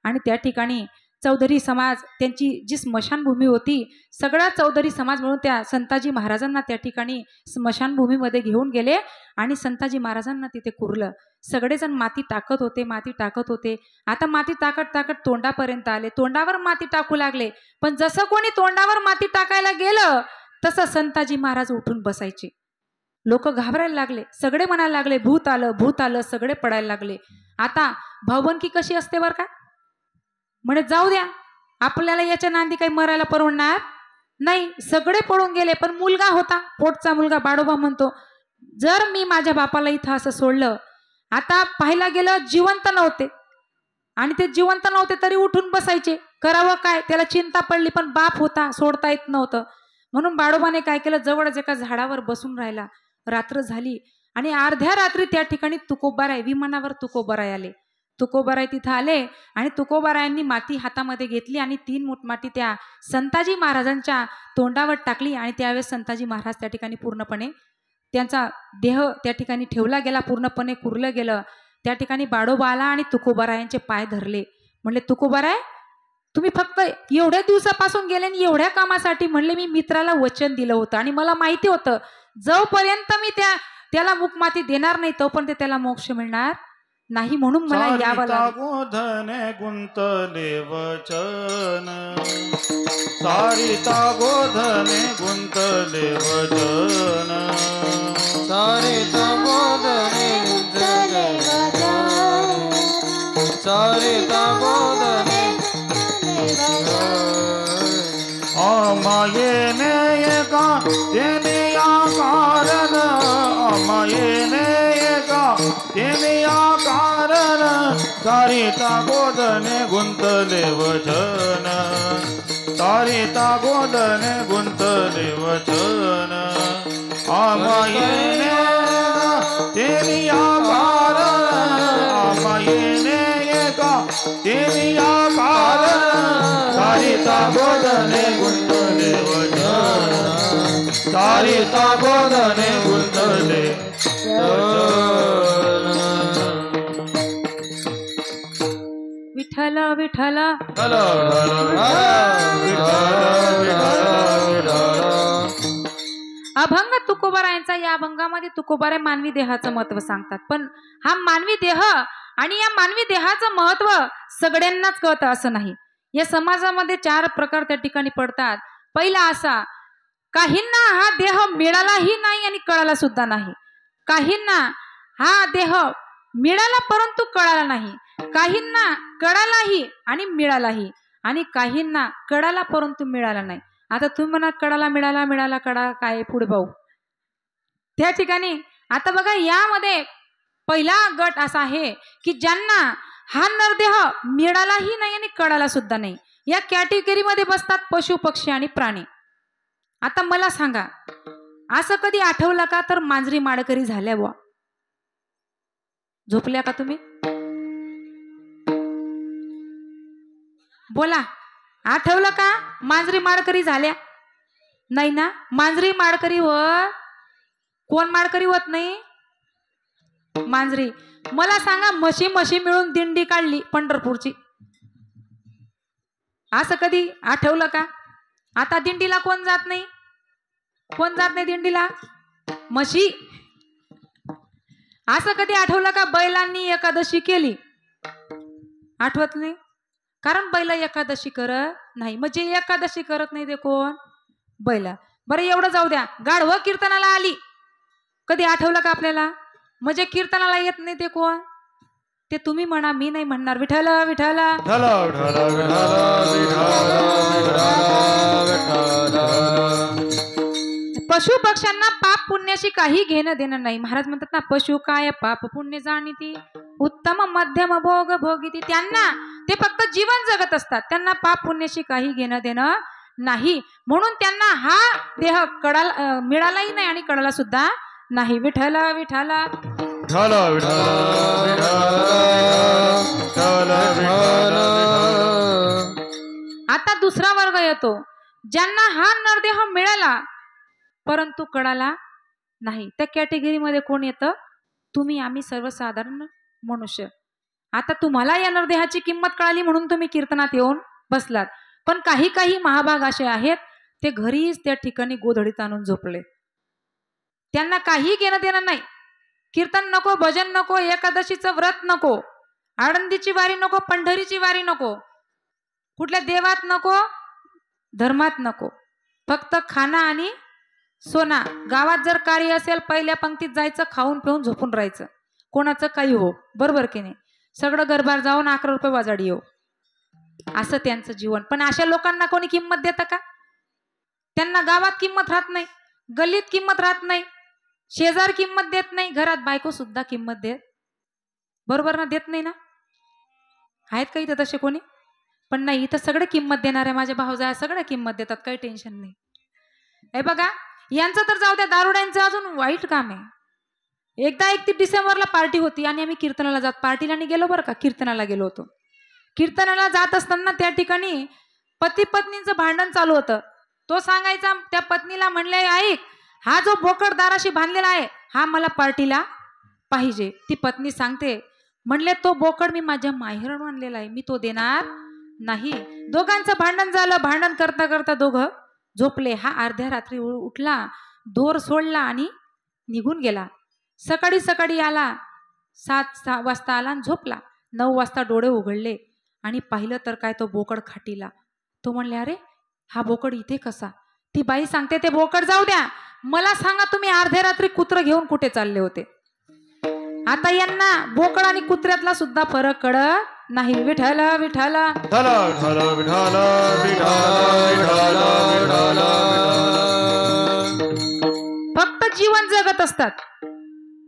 आणि त्या ठिकाणी चौधरी समाज, त्यांची जी स्मशानभूमी होती, सगळा चौधरी समाज मिळून त्या संताजी महाराजांना त्या ठिकाणी स्मशानभूमीमध्ये घेऊन गेले आणि संताजी महाराजांना तिथे कुरलं. सगळेजण माती टाकत होते, माती टाकत होते. आता माती टाकत टाकत तोंडापर्यंत आले. तोंडावर माती टाकू लागले. पण जसं कोणी तोंडावर माती टाकायला गेलं तसं संताजी महाराज उठून बसायचे. लोक घाबरायला लागले. सगळे म्हणायला लागले भूत आलं, भूत आलं. सगळे पडायला लागले. आता भाऊबंदकी कशी असते बरं का, म्हणे जाऊ द्या, आपल्याला याच्या नांदी काही मरायला परवडणार नाही. सगळे पळून गेले. पण मुलगा होता, पोटचा मुलगा. बाडोबा म्हणतो जर मी माझ्या बापाला इथं असं सोडलं, आता पाहायला गेलं जिवंत नव्हते आणि ते जिवंत नव्हते तरी उठून बसायचे. करावं काय, त्याला चिंता पडली. पण बाप होता, सोडता येत नव्हतं. म्हणून बाडोबाने काय केलं, जवळच एका झाडावर बसून राहिला. रात्र झाली आणि अर्ध्या रात्री त्या ठिकाणी तुकोबाराय, विमानावर तुकोबाराय आले. तुकोबाराय तिथं आले आणि तुकोबारायांनी माती हातामध्ये घेतली आणि 3 मूठ माती त्या संताजी महाराजांच्या तोंडावर टाकली. आणि त्यावेळेस संताजी महाराज त्या ठिकाणी पूर्णपणे त्यांचा देह त्या ठिकाणी ठेवला गेला, पूर्णपणे कुरलं गेलं. त्या ठिकाणी बाडोबा आला आणि तुकोबारायांचे पाय धरले. म्हणले तुकोबाराय, तुम्ही फक्त एवढ्या दिवसापासून गेले आणि एवढ्या कामासाठी. म्हणले मी मित्राला वचन दिलं होतं आणि मला माहिती होतं जोपर्यंत मी त्याला मुकमाती देणार नाही तोपर्यंत त्याला मोक्ष मिळणार नाही, म्हणून मला यावं लागलं. गोधने गुंतले वचन, सारिता गोधने गुंतले वचन, सारिता गोधने गुंतले वचन, सारिता गोधने अमायेने एका तेने कारण, अमायेने एका तेने कारण, सारिता गोधने गुंतले वचन, सारिता गोधने गुंतले वचन. अमायेने तेने कारण, अमायेने एका तेने कारण, सारिता गोधने गुंतले वचन, सारिता गोधने गुंतले विठ्ठल विठ्ठल. अभंग तुकोबारायांचा. या अभंगामध्ये तुकोबाराय मानवी देहाचं महत्व सांगतात. पण हा मानवी देह आणि या मानवी देहाचं महत्व सगळ्यांनाच कळतं असं नाही. या समाजामध्ये 4 प्रकार त्या ठिकाणी पडतात. पहिला असा, काहींना हा देह मिळालाही नाही आणि कळाला सुद्धा नाही. काहींना हा देह मिळाला परंतु कळाला नाही. काहींना कळालाही आणि मिळालाही आणि काहींना कळाला परंतु मिळाला नाही. आता तुम्ही म्हणा कळाला मिळाला, मिळाला कळा, काय पुढे भाऊ त्या ठिकाणी. आता बघा यामध्ये पहिला गट असा आहे की ज्यांना हा नरदेह मिळालाही नाही आणि कळाला सुद्धा नाही. या कॅटेगरीमध्ये बसतात पशु, पक्षी आणि प्राणी. आता मला सांगा, असं कधी आठवलं का तर मांजरी माडकरी झाल्या बुवा? झोपल्या का तुम्ही? बोला, आठवलं का मांजरी माडकरी झाल्या? नाही ना. मांजरी माडकरी कोण माडकरी होत नाही? मांजरी. मला सांगा, म्हशी मिळून दिंडी काढली पंढरपूरची, असं कधी आठवलं का? आता दिंडीला कोण जात नाही? कोण जात नाही दिंडीला? म्हशी. असं कधी आठवलं का बैलांनी एकादशी केली? आठवत नाही, कारण बैल एकादशी करत नाही. म्हणजे एकादशी करत नाही ते कोण? बैल. बरं एवढं जाऊ द्या, गाढवं कीर्तनाला आली, कधी आठवलं का आपल्याला? म्हणजे कीर्तनाला येत नाही ते कोण? ते तुम्ही म्हणा, मी नाही म्हणणार. विठ्ठल विठ्ठल. पशु पक्ष्यांना पाप पुण्याशी काही घेणं देणं नाही. महाराज म्हणतात ना, पशु काय पाप पुण्य जाणीती, उत्तम मध्यम भोग भोगीती. त्यांना ते फक्त जीवन जगत असतात, त्यांना पाप पुण्याशी काही घेणं देणं नाही. म्हणून त्यांना हा देह कडाला मिळालाही नाही आणि कडाला सुद्धा नाही. विठ्ठल विठ्ठल विठ्ठल विठ्ठल. आता दुसरा वर्ग येतो, ज्यांना हा नरदेह मिळाला परंतु कळाला नाही. त्या कॅटेगरीमध्ये कोण येतं? तुम्ही, आम्ही, सर्वसाधारण मनुष्य. आता तुम्हाला या नरदेहाची किंमत कळाली म्हणून तुम्ही कीर्तनात येऊन बसलात, पण काही काही महाभाग असे आहेत ते घरीच त्या ठिकाणी गोधडीत आणून झोपले. त्यांना काही घेणं देणं नाही. कीर्तन नको, भजन नको, एकादशीचं व्रत नको, आळंदीची वारी नको, पंढरीची वारी नको, कुठल्या देवात नको, धर्मात नको, फक्त खाना आणि सोना. गावात जर कार्य असेल पहिल्या पंक्तीत जायचं, खाऊन पिऊन झोपून राहायचं, कोणाचं काही हो, बरोबर की नाही? सगळं गरबार जाऊन 11 रुपये वाजाडी येऊ, असं त्यांचं जीवन. पण अशा लोकांना कोणी किंमत देतं का? त्यांना गावात किंमत राहत नाही, गल्लीत किंमत राहत नाही, शेजार किंमत देत नाही, घरात बायको सुद्धा किंमत देत, बरोबर ना? देत नाही ना? आहेत का इथं तसे कोणी? पण नाही, इथं सगळे किंमत देणारे माझे भाऊजा सगळे किंमत देतात, काही टेन्शन नाही. हे बघा, यांचं तर जाऊ द्या, दारुड्यांचं अजून वाईट काम आहे. एकदा 31 डिसेंबरला पार्टी होती आणि आम्ही कीर्तनाला जात, पार्टीला नाही गेलो बरं का, कीर्तनाला गेलो होतो. कीर्तनाला जात असताना त्या ठिकाणी पती पत्नीचं भांडण चालू होतं. तो सांगायचा त्या पत्नीला, म्हणले ऐक, हा जो बोकड दाराशी बांधलेला आहे हा मला पार्टीला पाहिजे. ती पत्नी सांगते, म्हणले तो बोकड मी माझ्या माहेरून आणलेला आहे, मी तो देणार नाही. दोघांचं भांडण झालं. भांडण करता करता दोघं झोपले. हा अर्ध्या रात्री उठला, दोर सोडला आणि निघून गेला. सकाळी सकाळी आला, 7 वाजता आला आणि झोपला. 9 वाजता डोळे उघडले आणि पाहिलं तर काय, तो बोकड खाटीला. तो म्हणले, अरे हा बोकड इथे कसा? ती बाई सांगते, ते बोकड जाऊ द्या, मला सांगा तुम्ही अर्ध्या रात्री कुत्र घेऊन कुठे चालले होते? आता यांना बोकड आणि कुत्र्यातला सुद्धा फरक कळत नाही. विठ्ठल विठ्ठल विठ्ठल विठ्ठल विठ्ठल विठ्ठल विठ्ठल. फक्त जीवन जगत असतात.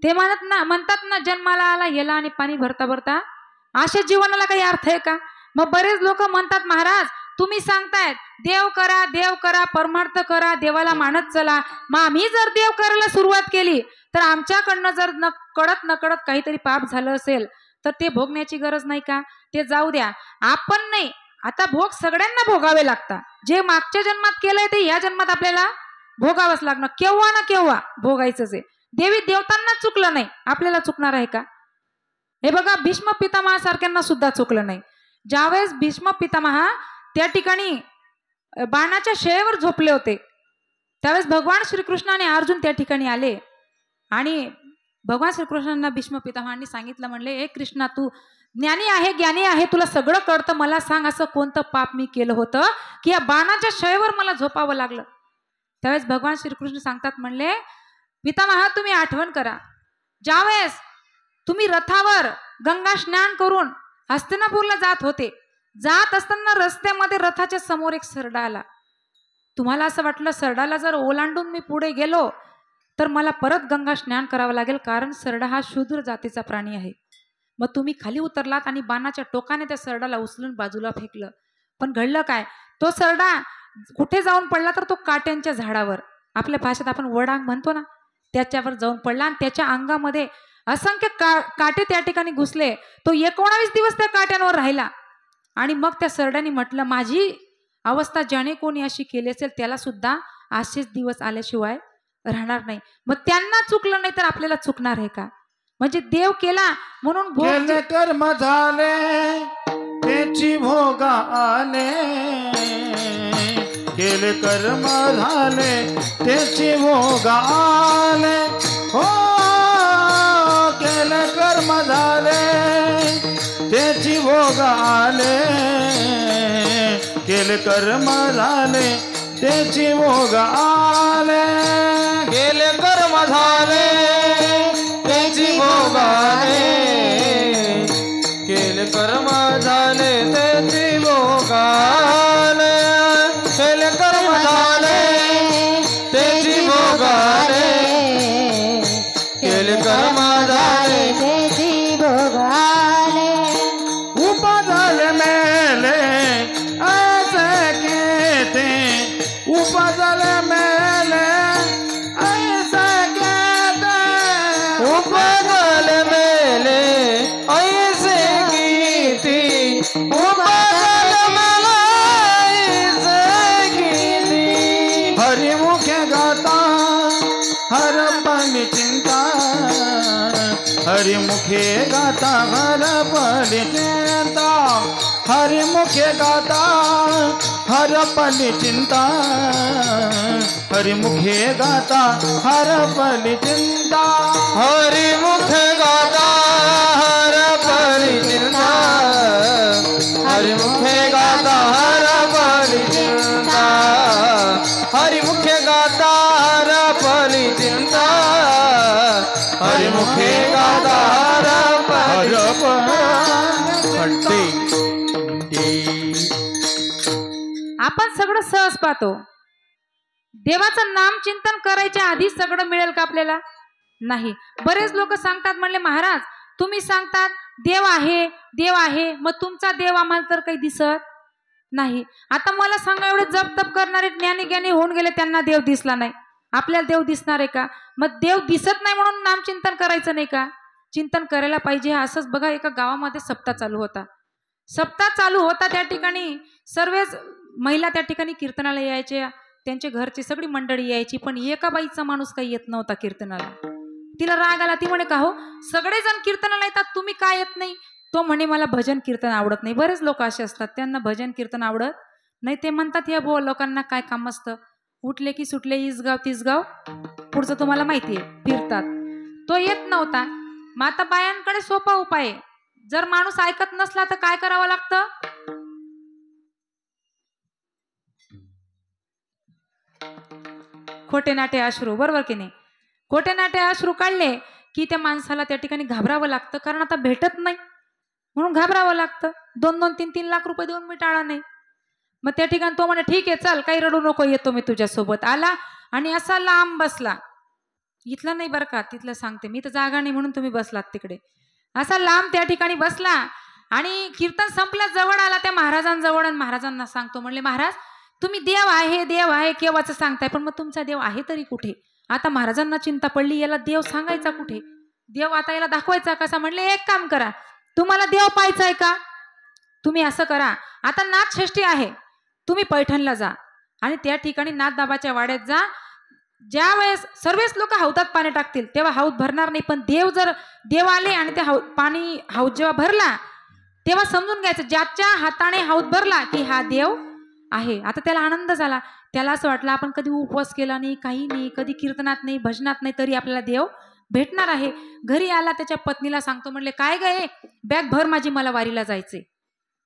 ते म्हणतात ना, जन्माला आला याला आणि पाणी भरता भरता. अशा जीवनाला काही अर्थ आहे का? मग बरेच लोक म्हणतात, महाराज तुम्ही सांगतायत देव करा, देव करा, परमार्थ करा, देवाला मानत चला. मग आम्ही जर देव करायला सुरुवात केली तर आमच्याकडनं जर नकळत काहीतरी पाप झालं असेल तर ते भोगण्याची गरज नाही का? ते जाऊ द्या, आपण नाही, आता भोग सगळ्यांना भोगावे लागतात. जे मागच्या जन्मात केलंय ते या जन्मात आपल्याला भोगावंच लागणार. केव्हा ना केव्हा भोगायचंच आहे. देवी देवतांना चुकलं नाही, आपल्याला चुकणार आहे का? हे बघा, भीष्म पितामहासारख्यांना सुद्धा चुकलं नाही. ज्यावेळेस भीष्म पितामहा त्या ठिकाणी बाणाच्या शेळेवर झोपले होते त्यावेळेस भगवान श्रीकृष्ण आणि अर्जुन त्या ठिकाणी आले आणि भगवान श्रीकृष्णांना भीष्म पितामहांनी सांगितलं, म्हणले, ए कृष्णा, तू ज्ञानी आहे, ज्ञानी आहे, तुला सगळं कळतं, मला सांग असं कोणतं पाप मी केलं होतं की या बाणाच्या शेळेवर मला झोपावं लागलं? त्यावेळेस भगवान श्रीकृष्ण सांगतात, म्हणले, पितामहा तुम्ही आठवण करा, ज्यावेळेस तुम्ही रथावर गंगा स्नान करून हस्तिनापूरला जात होते, जात असताना रस्त्यामध्ये रथाच्या समोर एक सरडा आला. तुम्हाला असं वाटलं सरडाला जर ओलांडून मी पुढे गेलो तर मला परत गंगा स्नान करावं लागेल, कारण सरडा हा शूद्र जातीचा प्राणी आहे. मग तुम्ही खाली उतरलात आणि बाणाच्या टोकाने त्या सरडाला उचलून बाजूला फेकलं. पण घडलं काय, तो सरडा कुठे जाऊन पडला तर तो काट्यांच्या झाडावर, आपल्या भाषेत आपण वडांग म्हणतो ना, त्याच्यावर जाऊन पडला आणि त्याच्या अंगामध्ये असंख्य काटे त्या ठिकाणी घुसले. तो 19 दिवस त्या काट्यांवर राहिला आणि मग त्या सरड्याने म्हटलं, माझी अवस्था ज्याने कोणी अशी केली असेल त्याला सुद्धा असेच दिवस आल्याशिवाय राहणार नाही. मग त्यांना चुकलं नाही तर आपल्याला चुकणार आहे का? म्हणजे देव केला म्हणून केले कर्म झाले त्याची भोग आले, केले कर्म झाले त्याची भोग आले, हो केले कर्म झाले त्याची भोग आले, केले कर्म झाले त्याची भोग आले, केले कर्म झाले त्याची भोग आले, केले कर्म झाले त्याची भोग आले, केले कर्म झाले त्याची भोग उपजल मेले ऐसे कहते उपजल मेले ऐसे कीती उपजल मेले ऐसे कीती हरि मुखे गाता हर पल चिंता हरि मुखे गाता हर पल चिंता हरि मुखे गाता हर पल चिंता हरि मुखे गाता हर पल चिंता हरि मुख गाता हर पल चिंता हरि मुखे गाता हर पल चिंता हरि मुखे गाता हर पल चिंता हरि मुखे गाता हर पल आपण सगळं सहज पाहतो. देवाचं नाम चिंतन करायच्या आधी सगळं मिळेल का आपल्याला? नाही. बरेच लोक सांगतात म्हणले महाराज तुम्ही सांगतात देव आहे देव आहे, मग तुमचा देव आम्हाला तर काही दिसत नाही. आता मला सांगा, एवढे जप तप करणारे ज्ञानी ज्ञानी होऊन गेले त्यांना देव दिसला नाही, आपल्याला देव दिसणार आहे का? मग देव दिसत नाही म्हणून नाम चिंतन करायचं नाही का? चिंतन करायला पाहिजे. असंच बघा, एका गावामध्ये सप्ताह चालू होता. सप्ताह चालू होता त्या ठिकाणी सर्वच महिला त्या ठिकाणी कीर्तनाला यायच्या, त्यांच्या घरची सगळी मंडळी यायची, पण एका बाईचा माणूस काही येत नव्हता कीर्तनाला. तिला राग आला. ती म्हणे का हो सगळेजण कीर्तनाला येतात, तुम्ही काय येत नाही? तो म्हणे मला भजन कीर्तन आवडत नाही. बरेच लोक असे असतात त्यांना भजन कीर्तन आवडत नाही. ते म्हणतात या बुवा लोकांना काय काम असतं, उठले की सुटले इसगाव तिसगाव, पुढचं तुम्हाला माहिती आहे, फिरतात. तो येत नव्हता. माता बायांकडे सोपा उपाय आहे. जर माणूस ऐकत नसला तर काय करावं लागतं? खोटे नाटे अश्रू, बरोबर की नाही? खोटे नाटे अश्रू काढले की त्या माणसाला त्या ठिकाणी घाबरावं लागतं, कारण आता भेटत नाही म्हणून घाबरावं लागतं. 2-2, 3-3 लाख रुपये देऊन मी टाळा नाही. मग त्या ठिकाणी तो म्हणे ठीक आहे चल, काही रडू नको, येतो मी तुझ्यासोबत. आला आणि असा लांब बसला. इथलं नाही बरं का, तिथलं सांगते मी, तर जागा नाही म्हणून तुम्ही बसलात तिकडे. असा लांब त्या ठिकाणी बसला आणि कीर्तन संपल्या जवळ आला त्या महाराजांजवळ आणि महाराजांना सांगतो, म्हणले महाराज तुम्ही देव आहे केव्हाचं सांगताय, पण मग तुमचा देव आहे तरी कुठे? आता महाराजांना चिंता पडली, याला देव सांगायचा कुठे, देव आता याला दाखवायचा कसा? म्हणले एक काम करा, तुम्हाला देव पाहायचा आहे का? तुम्ही असं करा, आता नाथषष्ठी आहे, तुम्ही पैठणला जा आणि त्या ठिकाणी नाथदाबाच्या वाड्यात जा. ज्या वेळेस सर्वच लोक हौदात पाणी टाकतील तेव्हा हौद भरणार नाही, पण देव आले आणि ते पाणी हौद जेव्हा भरला तेव्हा समजून घ्यायचं ज्याच्या हाताने हौद भरला की हा देव आहे. आता त्याला आनंद झाला. त्याला असं वाटलं आपण कधी उपवास केला नाही, काही नाही, कधी कीर्तनात नाही, भजनात नाही, तरी आपल्याला देव भेटणार आहे. घरी आला, त्याच्या पत्नीला सांगतो, म्हणले काय गे बॅग भर माझी, मला वारीला जायचे.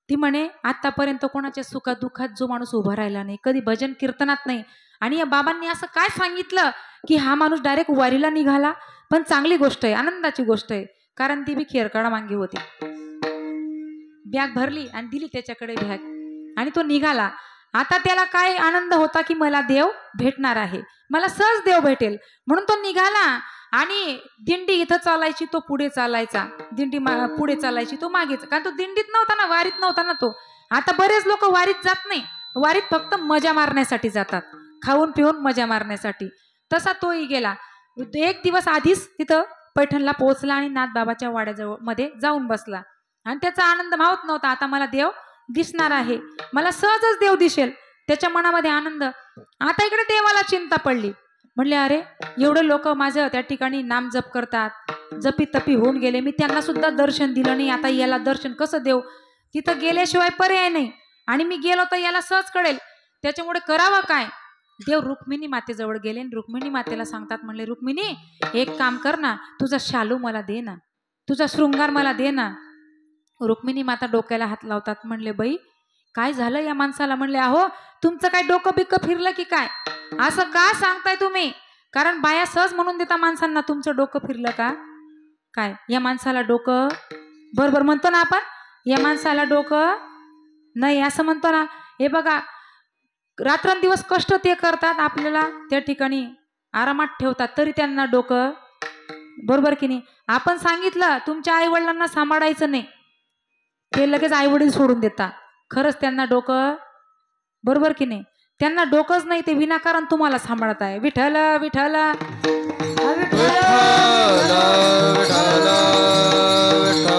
ती म्हणे आतापर्यंत कोणाच्या सुखात दुःखात जो माणूस उभा राहिला नाही, कधी भजन कीर्तनात नाही, आणि या बाबांनी असं काय सांगितलं की हा माणूस डायरेक्ट वारीला निघाला. पण चांगली गोष्ट आहे, आनंदाची गोष्ट आहे, कारण ती बी खेरकाडा मांगी होती. बॅग भरली आणि दिली त्याच्याकडे बॅग आणि तो निघाला. आता त्याला काय आनंद होता की मला देव भेटणार आहे, मला सहज देव भेटेल, म्हणून तो निघाला. आणि दिंडी इथं चालायची, तो पुढे चालायचा, दिंडी पुढे चालायची, तो मागेच, कारण तो दिंडीत नव्हता ना, वारीत नव्हता ना तो. आता बरेच लोक वारीत जात नाही, वारीत फक्त मजा मारण्यासाठी जातात, खाऊन पिऊन मजा मारण्यासाठी. तसा तोही गेला. एक दिवस आधीच तिथं पैठणला पोहोचला आणि नाथबाबाच्या वाड्याजवळ मध्ये जाऊन बसला आणि त्याचा आनंद मावत नव्हता. आता मला देव दिसणार आहे, मला सहजच देव दिसेल, त्याच्या मनामध्ये आनंद. आता इकडे देवाला चिंता पडली. म्हणले अरे एवढे लोक माझं त्या ठिकाणी नाम जप करतात, जपी तपी होऊन गेले, मी त्यांना सुद्धा दर्शन दिलं नाही, आता याला दर्शन कसं देऊ? तिथं गेल्याशिवाय पर्याय नाही, आणि मी गेलो तर याला सहज कळेल, त्याच्यामुळे करावं काय? देव रुक्मिणी मातेजवळ गेले आणि रुक्मिणी मातेला सांगतात, म्हणले रुक्मिणी एक काम कर ना, तुझा शालू मला दे ना, तुझा शृंगार मला दे ना. रुक्मिणी माता डोक्याला हात लावतात. म्हणले बाई काय झालं या माणसाला? म्हणले अहो तुमचं काय डोकं बिक्कं फिरलं की काय? असं का सांगताय तुम्ही? कारण बाया सहज म्हणून देता माणसांना, तुमचं डोकं फिरलं का काय? या माणसाला डोकं, बरोबर म्हणतो ना आपण, या माणसाला डोकं नाही असं म्हणतो ना. हे बघा रात्रंदिवस कष्ट ते करतात, आपल्याला त्या ठिकाणी आरामात ठेवतात, तरी त्यांना डोकं, बरोबर की नाही? आपण सांगितलं तुमच्या आई वडिलांना सांभाळायचं नाही, ते लगेच आई वडील सोडून देतात, खरंच त्यांना डोकं, बरोबर की नाही? त्यांना डोकंच नाही, ते विनाकारण तुम्हाला सांभाळत आहे. विठ्ठल विठ्ठल विठ्ठल विठ्ठल विठ्ठल.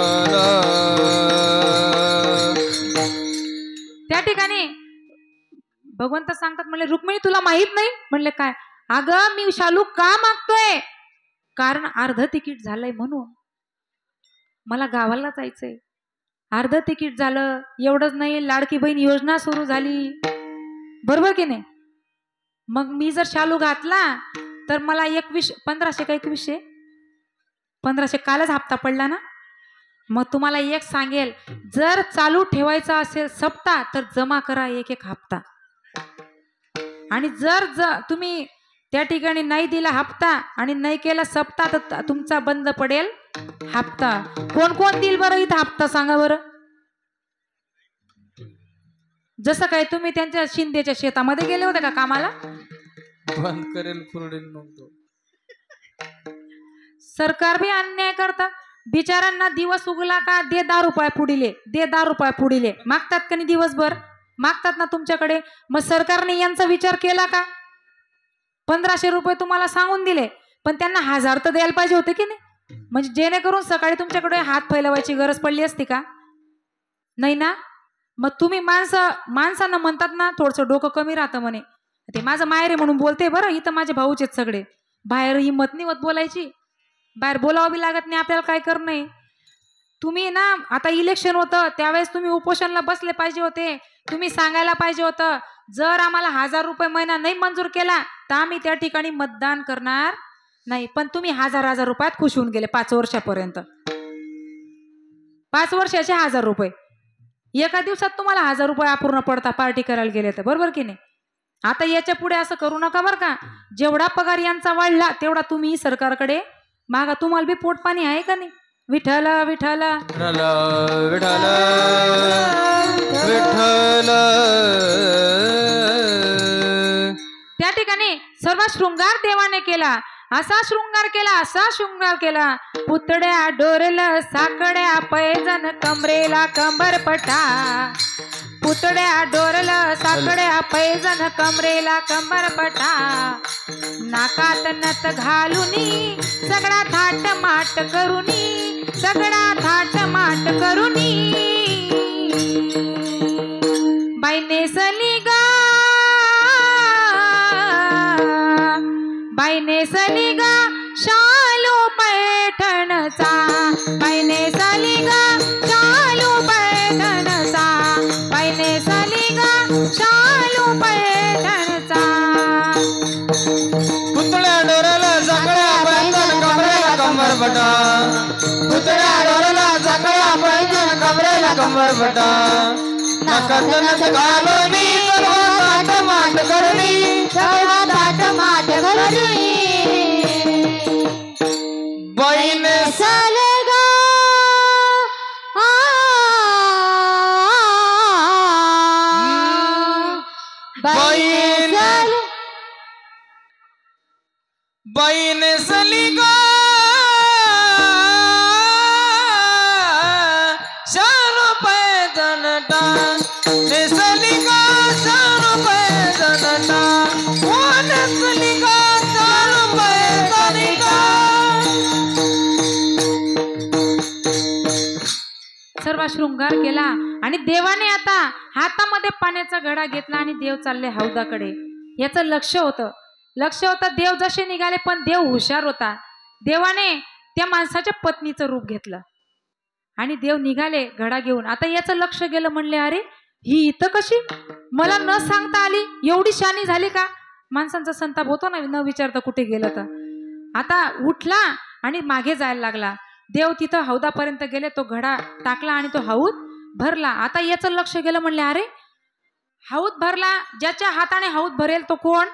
त्या ठिकाणी भगवंत सांगतात, म्हणले रुक्मिणी तुला माहित नाही? म्हणले काय? अगं मी शालू का मागतोय? कारण अर्ध तिकीट झालंय म्हणून. मला गावाला जायचंय, अर्ध तिकीट झालं. एवढंच नाही, लाडकी बहीण योजना सुरू झाली, बरोबर की नाही? मग मी जर शालू घातला तर मला 1500 का 1500 कालच हप्ता पडला ना. मग तुम्हाला एक सांगेल, जर चालू ठेवायचा असेल सप्ताह तर जमा करा एक हप्ता. आणि जर तुम्ही त्या ठिकाणी नाही दिला हप्ता आणि नाही केला सप्ताह तर तुमचा बंद पडेल हप्ता. कोण कोण देईल बरं इथं हप्ता सांगा बरं? जसं काय तुम्ही त्यांच्या शिंदेच्या शेतामध्ये गेले होते का कामाला? बंद करेल पुरडेल मग तो. सरकार बी अन्याय करतात. बिचारांना दिवस उगला का दे 10 रुपये पुढिले, दे 10 रुपये पुढिले मागतात का नाही? दिवसभर मागतात ना तुमच्याकडे. मग सरकारने यांचा विचार केला का? 1500 रुपये तुम्हाला सांगून दिले, पण त्यांना 1000 तर द्यायला पाहिजे होते की नाही? म्हणजे जेणेकरून सकाळी तुमच्याकडे हात फैलवायची गरज पडली असती का? नाही ना. मग तुम्ही माणसांना म्हणतात ना थोडंसं डोकं कमी राहतं म्हणे. ते माझं माहेर आहे म्हणून बोलते बरं. इथं माझे भाऊच आहेत सगळे. बाहेर हिंमत नाही होत बोलायची, बाहेर बोलावं बी लागत नाही आपल्याला, काय करणं. तुम्ही ना आता इलेक्शन होतं त्यावेळेस तुम्ही उपोषणला बसले पाहिजे होते. तुम्ही सांगायला पाहिजे होतं, जर आम्हाला 1000 रुपये महिना नाही मंजूर केला तर आम्ही त्या ठिकाणी मतदान करणार नाही. पण तुम्ही 1000 रुपयात खुश होऊन गेले 5 वर्षापर्यंत. 5 वर्षाचे 1000 रुपये एका दिवसात तुम्हाला 1000 रुपये अपूर्ण पडता पार्टी करायला गेले तर, बरोबर की नाही? आता याच्या पुढे असं करू नका बरं का. जेवढा पगार यांचा वाढला तेवढा तुम्ही सरकारकडे मागा. तुम्हाला बी पोटपाणी आहे का नाही? विठ्ठल विठ्ठल विठ्ठल विठ्ठल विठ्ठल. त्या ठिकाणी सर्व शृंगार देवाने केला. असा शृंगार केला, असा शृंगार केला. पुतड्या डोरलं साकड्या पैजन कमरेला कंबरपटा. पुतड्या डोरलं साकड्या पैजन कमरेला कंबरपटा. नाकात नथ घालुनी सगळा थाट माट करुनी, सगळा थाट माट करुनी. बाई नेसली गा, बाई नेसली गा शालू पैठणचा. बाई नेसली गा शालू पैठणचा. बाई नेसली गा शालू पैठणचा. पुतळ्या डोरला सगळ्या पैजण कमरेला कंबरपटा. पुतळ्या डोरला सगळ्या पैजण कमरेला कंबरपटा. नाकात नथ घालुनी सर्व थाट माट करुनी, सर्व थाट माट करुनी. बाई नेसले गा बाई नेसले. बाई नेसली गा शालू पैजणटा. नेसली गा शालू पैजणटा. ओ नेसली गा शालू पैजणटा. सर्व शृंगार केला आणि देवाने आता हातामध्ये पाण्याचा घडा घेतला आणि देव चालले हौदाकडे. याचं लक्ष होतं. देव जसे निघाले, पण देव हुशार होता. देवाने त्या माणसाच्या पत्नीचं रूप घेतलं आणि देव निघाले घडा घेऊन. आता याचं लक्ष गेलं, म्हणले अरे ही इथं कशी? मला न सांगता आली, एवढी शानी झाली का? माणसांचा संताप होतो ना न विचारता कुठे गेलं तर. आता उठला आणि मागे जायला लागला. देव तिथं हौदापर्यंत गेले, तो घडा टाकला आणि तो हौद भरला. आता याचं लक्ष गेलं, म्हणले अरे हौद भरला, ज्याच्या हाताने हौद भरेल तो कोण?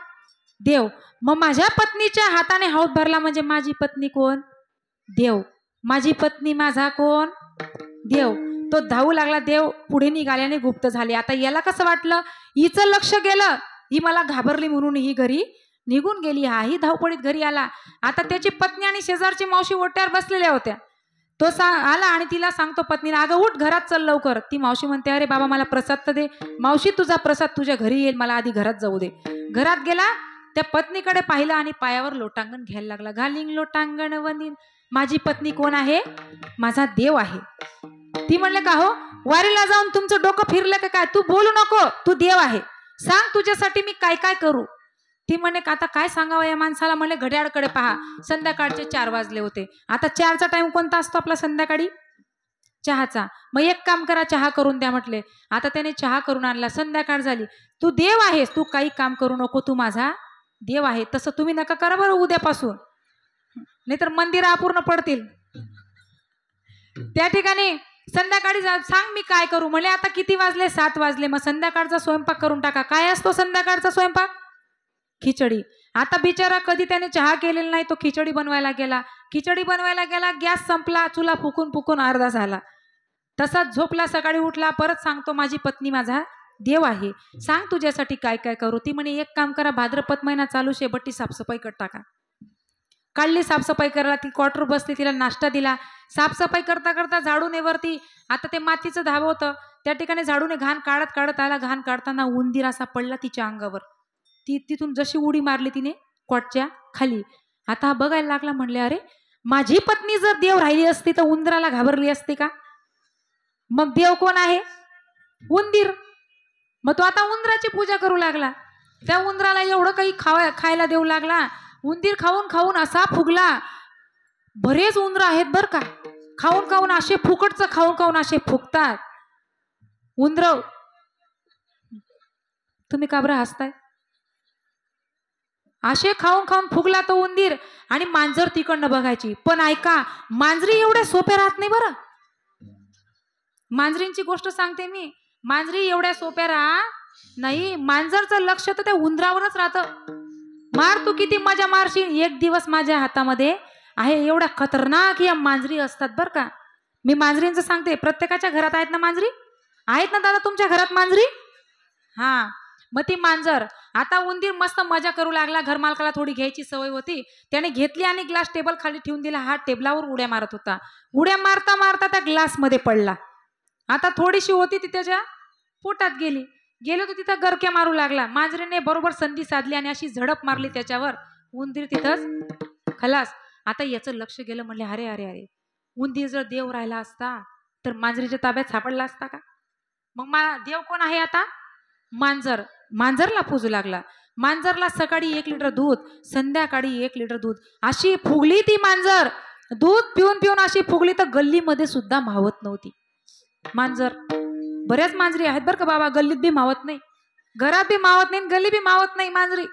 देव. मग माझ्या पत्नीच्या हाताने हौद भरला म्हणजे माझी पत्नी कोण? देव. माझी पत्नी माझा कोण? देव. तो धावू लागला. देव पुढे निघाल्याने गुप्त झाले. आता याला कसं वाटलं, हिचं लक्ष गेलं, ही मला घाबरली म्हणून ही घरी निघून गेली. हाही धावपळीत घरी आला. आता त्याची पत्नी आणि शेजारची मावशी ओट्यावर बसलेल्या होत्या. तो आला आणि तिला सांगतो पत्नीला, अगं उठ घरात चल लवकर. ती मावशी म्हणते, अरे बाबा मला प्रसाद तर दे. मावशी तुझा प्रसाद तुझ्या घरी येईल, मला आधी घरात जाऊ दे. घरात गेला, त्या पत्नीकडे पाहिलं आणि पायावर लोटांगण घ्यायला लागला. घालिंग लोटांगण वनीन. माझी पत्नी कोण आहे? माझा देव आहे. ती म्हणले, का हो वारीला जाऊन तुमचं डोकं फिरलं का काय? तू बोलू नको, तू देव आहे, सांग तुझ्यासाठी मी काय काय करू. ती म्हणे, आता काय सांगावं या माणसाला. म्हणले, घड्याळकडे पहा, संध्याकाळचे 4 वाजले होते. आता 4चा टाइम कोणता असतो आपला? संध्याकाळी चहाचा. मग एक काम करा, चहा करून द्या म्हटले. आता त्याने चहा करून आणला. संध्याकाळ झाली. तू देव आहेस, तू काही काम करू नको, तू माझा देव आहे. तसं तुम्ही नका करा बरं उद्यापासून, नाहीतर मंदिर अपूर्ण पडतील. त्या ठिकाणी संध्याकाळी सांग मी काय करू. म्हणले, आता किती वाजले? 7 वाजले. मग संध्याकाळचा स्वयंपाक करून टाका. काय असतो संध्याकाळचा स्वयंपाक? खिचडी. आता बिचारा कधी त्याने चहा केलेला नाही, तो खिचडी बनवायला गेला. खिचडी बनवायला गेला, गॅस संपला, चुला फुकून फुकून अर्धा झाला. तसाच झोपला. सकाळी उठला, परत सांगतो माझी पत्नी माझा देव आहे, सांग तुझ्यासाठी काय काय करू. ती म्हणे, एक काम करा, भाद्रपद महिना चालू, शेबट्टी साफसफाई कर टाका. काढली साफसफाई करायला. ती क्वार्टर बसली, तिला नाश्ता दिला. साफसफाई करता करता झाडूने वरती, आता ते मातीचं धाबं होतं, त्या ठिकाणी झाडूने घाण काढत काढत आला. घाण काढताना उंदीर असा पडला तिच्या अंगावर. ती तिथून जशी उडी मारली तिने कॉटच्या खाली. आता बघायला लागला. म्हणले, अरे माझी पत्नी जर देव राहिली असती तर उंदराला घाबरली असती का? मग देव कोण आहे? उंदीर. मग तो आता उंदराची पूजा करू लागला. त्या उंदराला एवढं काही खायला देऊ लागला. उंदीर खाऊन खाऊन असा फुगला. बरेच उंदर आहेत बर का, खाऊन खाऊन असे फुकटचं खाऊन खाऊन असे फुगतात उंदर. तुम्ही का बरं हसताय? असे खाऊन खाऊन फुगला तो उंदीर. आणि मांजर तिकडनं बघायची. पण ऐका, मांजरी एवढ्या सोप्या राहत नाही बरं. मांजरींची गोष्ट सांगते मी. मांजरी एवढ्या सोप्या नाही. मांजरचं लक्ष तर त्या उंदरावरच राहतं. मार तू किती मजा मारशील, एक दिवस माझ्या हातामध्ये आहे. एवढ्या खतरनाक या मांजरी असतात बर का. मी मांजरींचं सांगते. प्रत्येकाच्या घरात आहेत ना मांजरी? आहेत ना दादा तुमच्या घरात मांजरी? हा. मग ती मांजर, आता उंदीर मस्त मजा करू लागला. घरमालकाला थोडी घ्यायची सवय होती, त्याने घेतली आणि ग्लास टेबल खाली ठेवून दिला. हा टेबलावर उड्या मारत होता. उड्या मारता मारता त्या ग्लास मध्ये पडला. आता थोडीशी होती ती त्याच्या पोटात गेली. गेलो तो तिथं गरक्या मारू लागला. मांजरीने बरोबर संधी साधली आणि अशी झडप मारली त्याच्यावर. उंदीर तिथंच खलास. आता याचं लक्ष गेलं. म्हणले, अरे अरे अरे, उंदीर जर देव राहिला असता तर मांजरीच्या ताब्यात सापडला असता का? मग देव कोण आहे आता? मांजर. मांजरला पूजू लागला. मांजरला सकाळी 1 लिटर दूध, संध्याकाळी 1 लिटर दूध. अशी फुगली ती मांजर. दूध पिऊन पिऊन अशी फुगली तर गल्लीमध्ये सुद्धा मावत नव्हती मांजर. बऱ्याच मांजरी आहेत बरं का बाबा, गल्लीत बी मावत नाही, घरात बी मावत नाही, गल्ली बी मावत नाही मांजरी.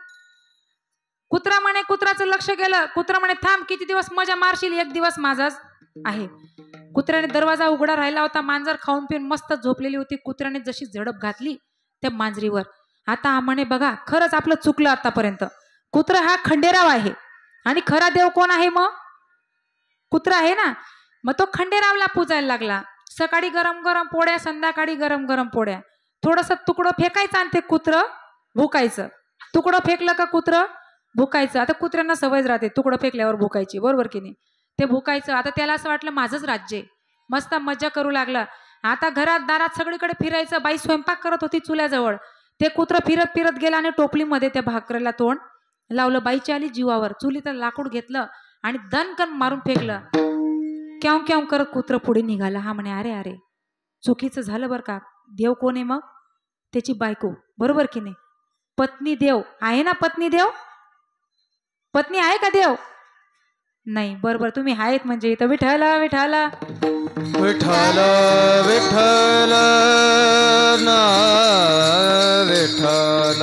कुत्रा म्हणे, कुत्राचं लक्ष गेलं. कुत्रा म्हणे, थांब, किती दिवस मजा मारशील, एक दिवस माझाच आहे. कुत्र्याने दरवाजा उघडा राहिला होता. मांजर खाऊन पिऊन मस्त झोपलेली होती. कुत्र्याने जशी झडप घातली त्या मांजरीवर. आता म्हणे, बघा खरंच आपलं चुकलं आतापर्यंत. कुत्रा हा खंडेराव आहे आणि खरा देव कोण आहे? मग कुत्रा आहे ना. मग तो खंडेरावला पूजायला लागला. सकाळी गरम गरम पोळ्या, संध्याकाळी गरम गरम पोळ्या. थोडस तुकडं फेकायचं आणि ते कुत्र भुकायचं. तुकडं फेकलं का कुत्र भुकायचं. आता कुत्र्यांना सवयच राहते तुकडं फेकल्यावर भुकायची, बरोबर की नाही? ते भुकायचं. आता त्याला असं वाटलं माझंच राज्य आहे, मस्त मज्जा करू लागला. आता घरात दारात सगळीकडे फिरायचं. बाई स्वयंपाक करत होती चुल्याजवळ. ते कुत्र फिरत फिरत गेला आणि टोपलीमध्ये त्या भाकरीला तोंड लावलं. बाईची आली जीवावर. चुलीत लाकूड घेतलं आणि दणकन मारून फेकलं. क्याव क्याव करत कुत्र पुढे निघाला. हा म्हणे, अरे अरे चुकीचं झालं बरं का. देव कोण आहे? मग त्याची बायको, बरोबर की नाही? पत्नी देव आहे ना. पत्नी देव. पत्नी आहे का देव? नाही. बरोबर तुम्ही आहेत म्हणजे इथं विठ्ठल विठ्ठल विठ्ठल विठ्ठल ना विठ्ठल.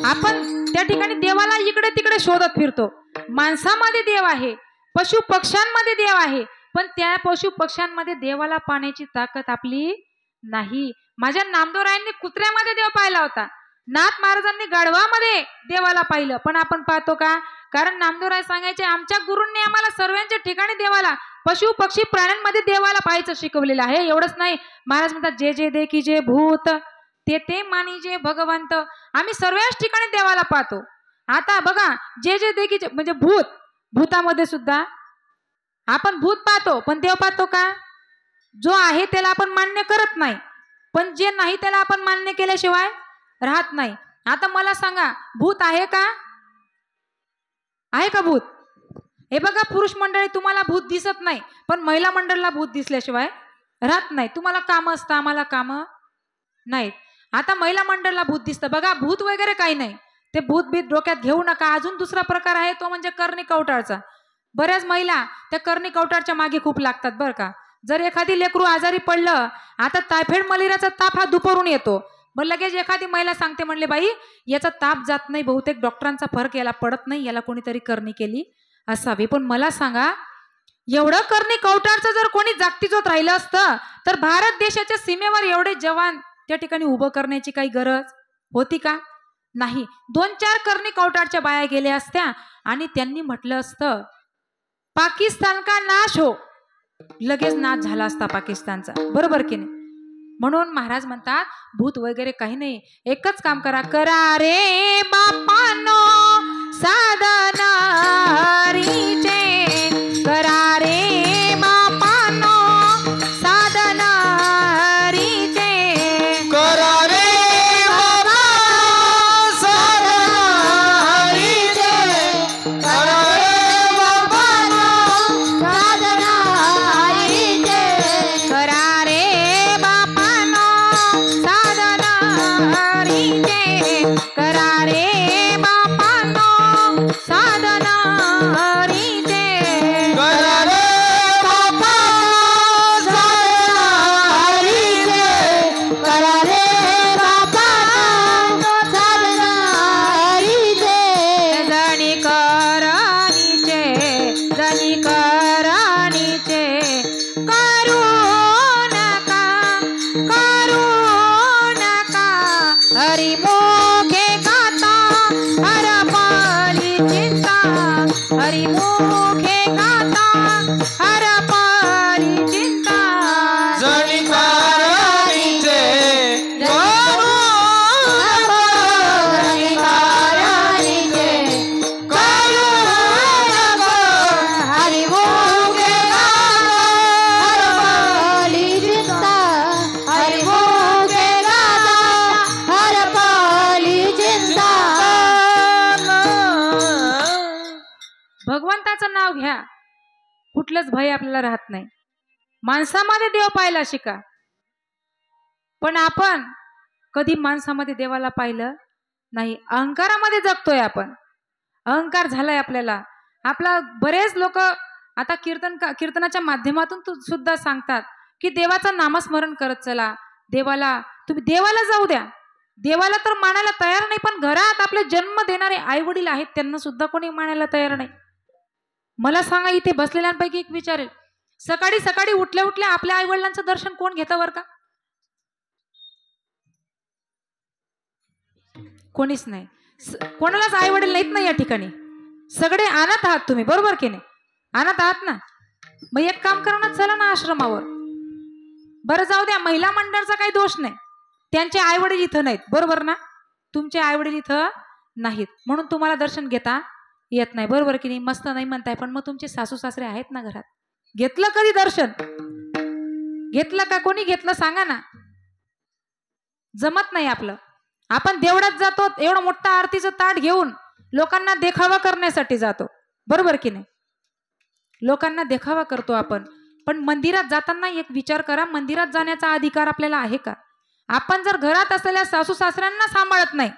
आपण त्या ठिकाणी देवाला इकडे तिकडे शोधत फिरतो. माणसामध्ये देव आहे, पशु पक्ष्यांमध्ये देव आहे, पण त्या पशु पक्ष्यांमध्ये देवाला पाहण्याची ताकद आपली नाही. माझ्या नामदेवरायांनी कुत्र्यामध्ये देव पाहिला होता. नाथ महाराजांनी गाढवामध्ये देवाला पाहिलं, पण आपण पाहतो का? कारण नामदेवराय सांगायचे, आमच्या गुरूंनी आम्हाला सर्वांच्या ठिकाणी देवाला, पशु पक्षी प्राण्यांमध्ये देवाला पाहायचं शिकवलेलं आहे. एवढंच नाही, महाराज म्हणतात, जे जे देखी जे भूत ते ते मानी जे भगवंत. आम्ही सर्वच ठिकाणी देवाला पाहतो. आता बघा, जे जे देखी म्हणजे भूत, भूतामध्ये सुद्धा आपण भूत पाहतो पण देव पाहतो का? जो आहे त्याला आपण मान्य करत नाही, पण जे नाही त्याला आपण मान्य केल्याशिवाय राहत नाही. आता मला सांगा, भूत आहे का? आहे का भूत? हे बघा पुरुष मंडळी, तुम्हाला भूत दिसत नाही, पण महिला मंडळाला भूत दिसल्याशिवाय राहत नाही. तुम्हाला काम असतं, आम्हाला काम नाहीत. आता महिला मंडळाला भूत दिसतं बघा. भूत वगैरे काही नाही, ते भूत बीत डोक्यात घेऊ नका. अजून दुसरा प्रकार आहे तो म्हणजे कर्णी कवटाळचा. बऱ्याच महिला त्या कर्णी कवटाळच्या मागे खूप लागतात बरं का. जर एखादी लेकरू आजारी पडलं, आता टायफॉइड मलेरियाचा ताप हा दुपारून येतो, मग लगेच एखादी महिला सांगते, म्हणले बाई याचा ताप जात नाही, बहुतेक डॉक्टरांचा फरक याला पडत नाही, याला कोणीतरी करणी केली असावी. पण मला सांगा, एवढं करणी कवटाळचं जर कोणी जागतिक राहिलं असतं तर भारत देशाच्या सीमेवर एवढे जवान त्या ठिकाणी उभं करण्याची काही गरज होती का? नाही. 2-4 करणी कवटाळच्या बाया गेल्या असत्या आणि त्यांनी म्हटलं असतं पाकिस्तान का नाश हो, लगेच नाश झाला असता पाकिस्तानचा, बरोबर की नाही? म्हणून महाराज म्हणतात भूत वगैरे काही नाही. एकच काम करा, करा रे बापानो साधना हरीचे, करा रे बापानो साधना हरीचे, करा रे बाबा साधना हरीचे, करा रे बाबा साधना हरीचे, करा रे बापानो साधना हरीचे, करा रे बापानो साधना हरीचे, करा रे बाबा साधना हरीचे, करा रे बाबा साधना हरीचे, जणी करानीचे, जणी करानीचे, करू नका, करू नका, हरी मोखे गाता हरपाली चिंता, हरी मोखे गाता हरपाली चिंता, जणिकाराणीचे करू नको, जणिकाराणीचे करू नको, हरी मोखे हरपाली चिंता, हरी मोखे हरपाली चिंता. भगवंताचं नाव घ्या, कुठलंच भय आपल्याला राहत नाही. माणसामध्ये देव पाहायला शिका, पण आपण कधी माणसामध्ये देवाला पाहिलं नाही. अहंकारामध्ये जगतोय आपण, अहंकार झालाय आपल्याला. आपला बरेच लोक आता कीर्तनाच्या माध्यमातून सुद्धा सांगतात की देवाचं नामस्मरण करत चला, देवाला तुम्ही देवाला जाऊ द्या. देवाला तर मानायला तयार नाही, पण घरात आपले जन्म देणारे आई वडील आहेत त्यांना सुद्धा कोणी मानायला तयार नाही. मला सांगा, इथे बसलेल्यांपैकी एक विचारेल, सकाळी सकाळी उठल्या उठल्या आपल्या आई वडिलांचं दर्शन कोण घेतं बरं का? कोणीच नाही. कोणालाच आई वडील नाहीत ना या ठिकाणी. सगळे अनाथ आहात तुम्ही, बरोबर की नाही? अनाथ आहात ना. मग एक काम करा ना, चला ना आश्रमावर. बरं जाऊ द्या, महिला मंडळाचा काही दोष नाही, त्यांचे आई वडील इथं नाहीत, बरोबर ना? तुमचे आई वडील इथं नाहीत म्हणून तुम्हाला दर्शन घेता येत नाही, बरोबर की नाही? मस्त नाही म्हणताय, पण मग तुमचे सासू सासरे आहेत ना घरात. घेतलं कधी दर्शन? घेतलं का? कोणी घेतलं सांगा ना. जमत नाही आपलं. आपण देवळात जातो, एवढं मोठं आरतीचं ताट घेऊन लोकांना देखावा करण्यासाठी जातो, बरोबर की नाही? लोकांना देखावा करतो आपण. पण मंदिरात जाताना एक विचार करा, मंदिरात जाण्याचा अधिकार आपल्याला आहे का? आपण जर घरात असलेल्या सासू सासऱ्यांना सांभाळत नाही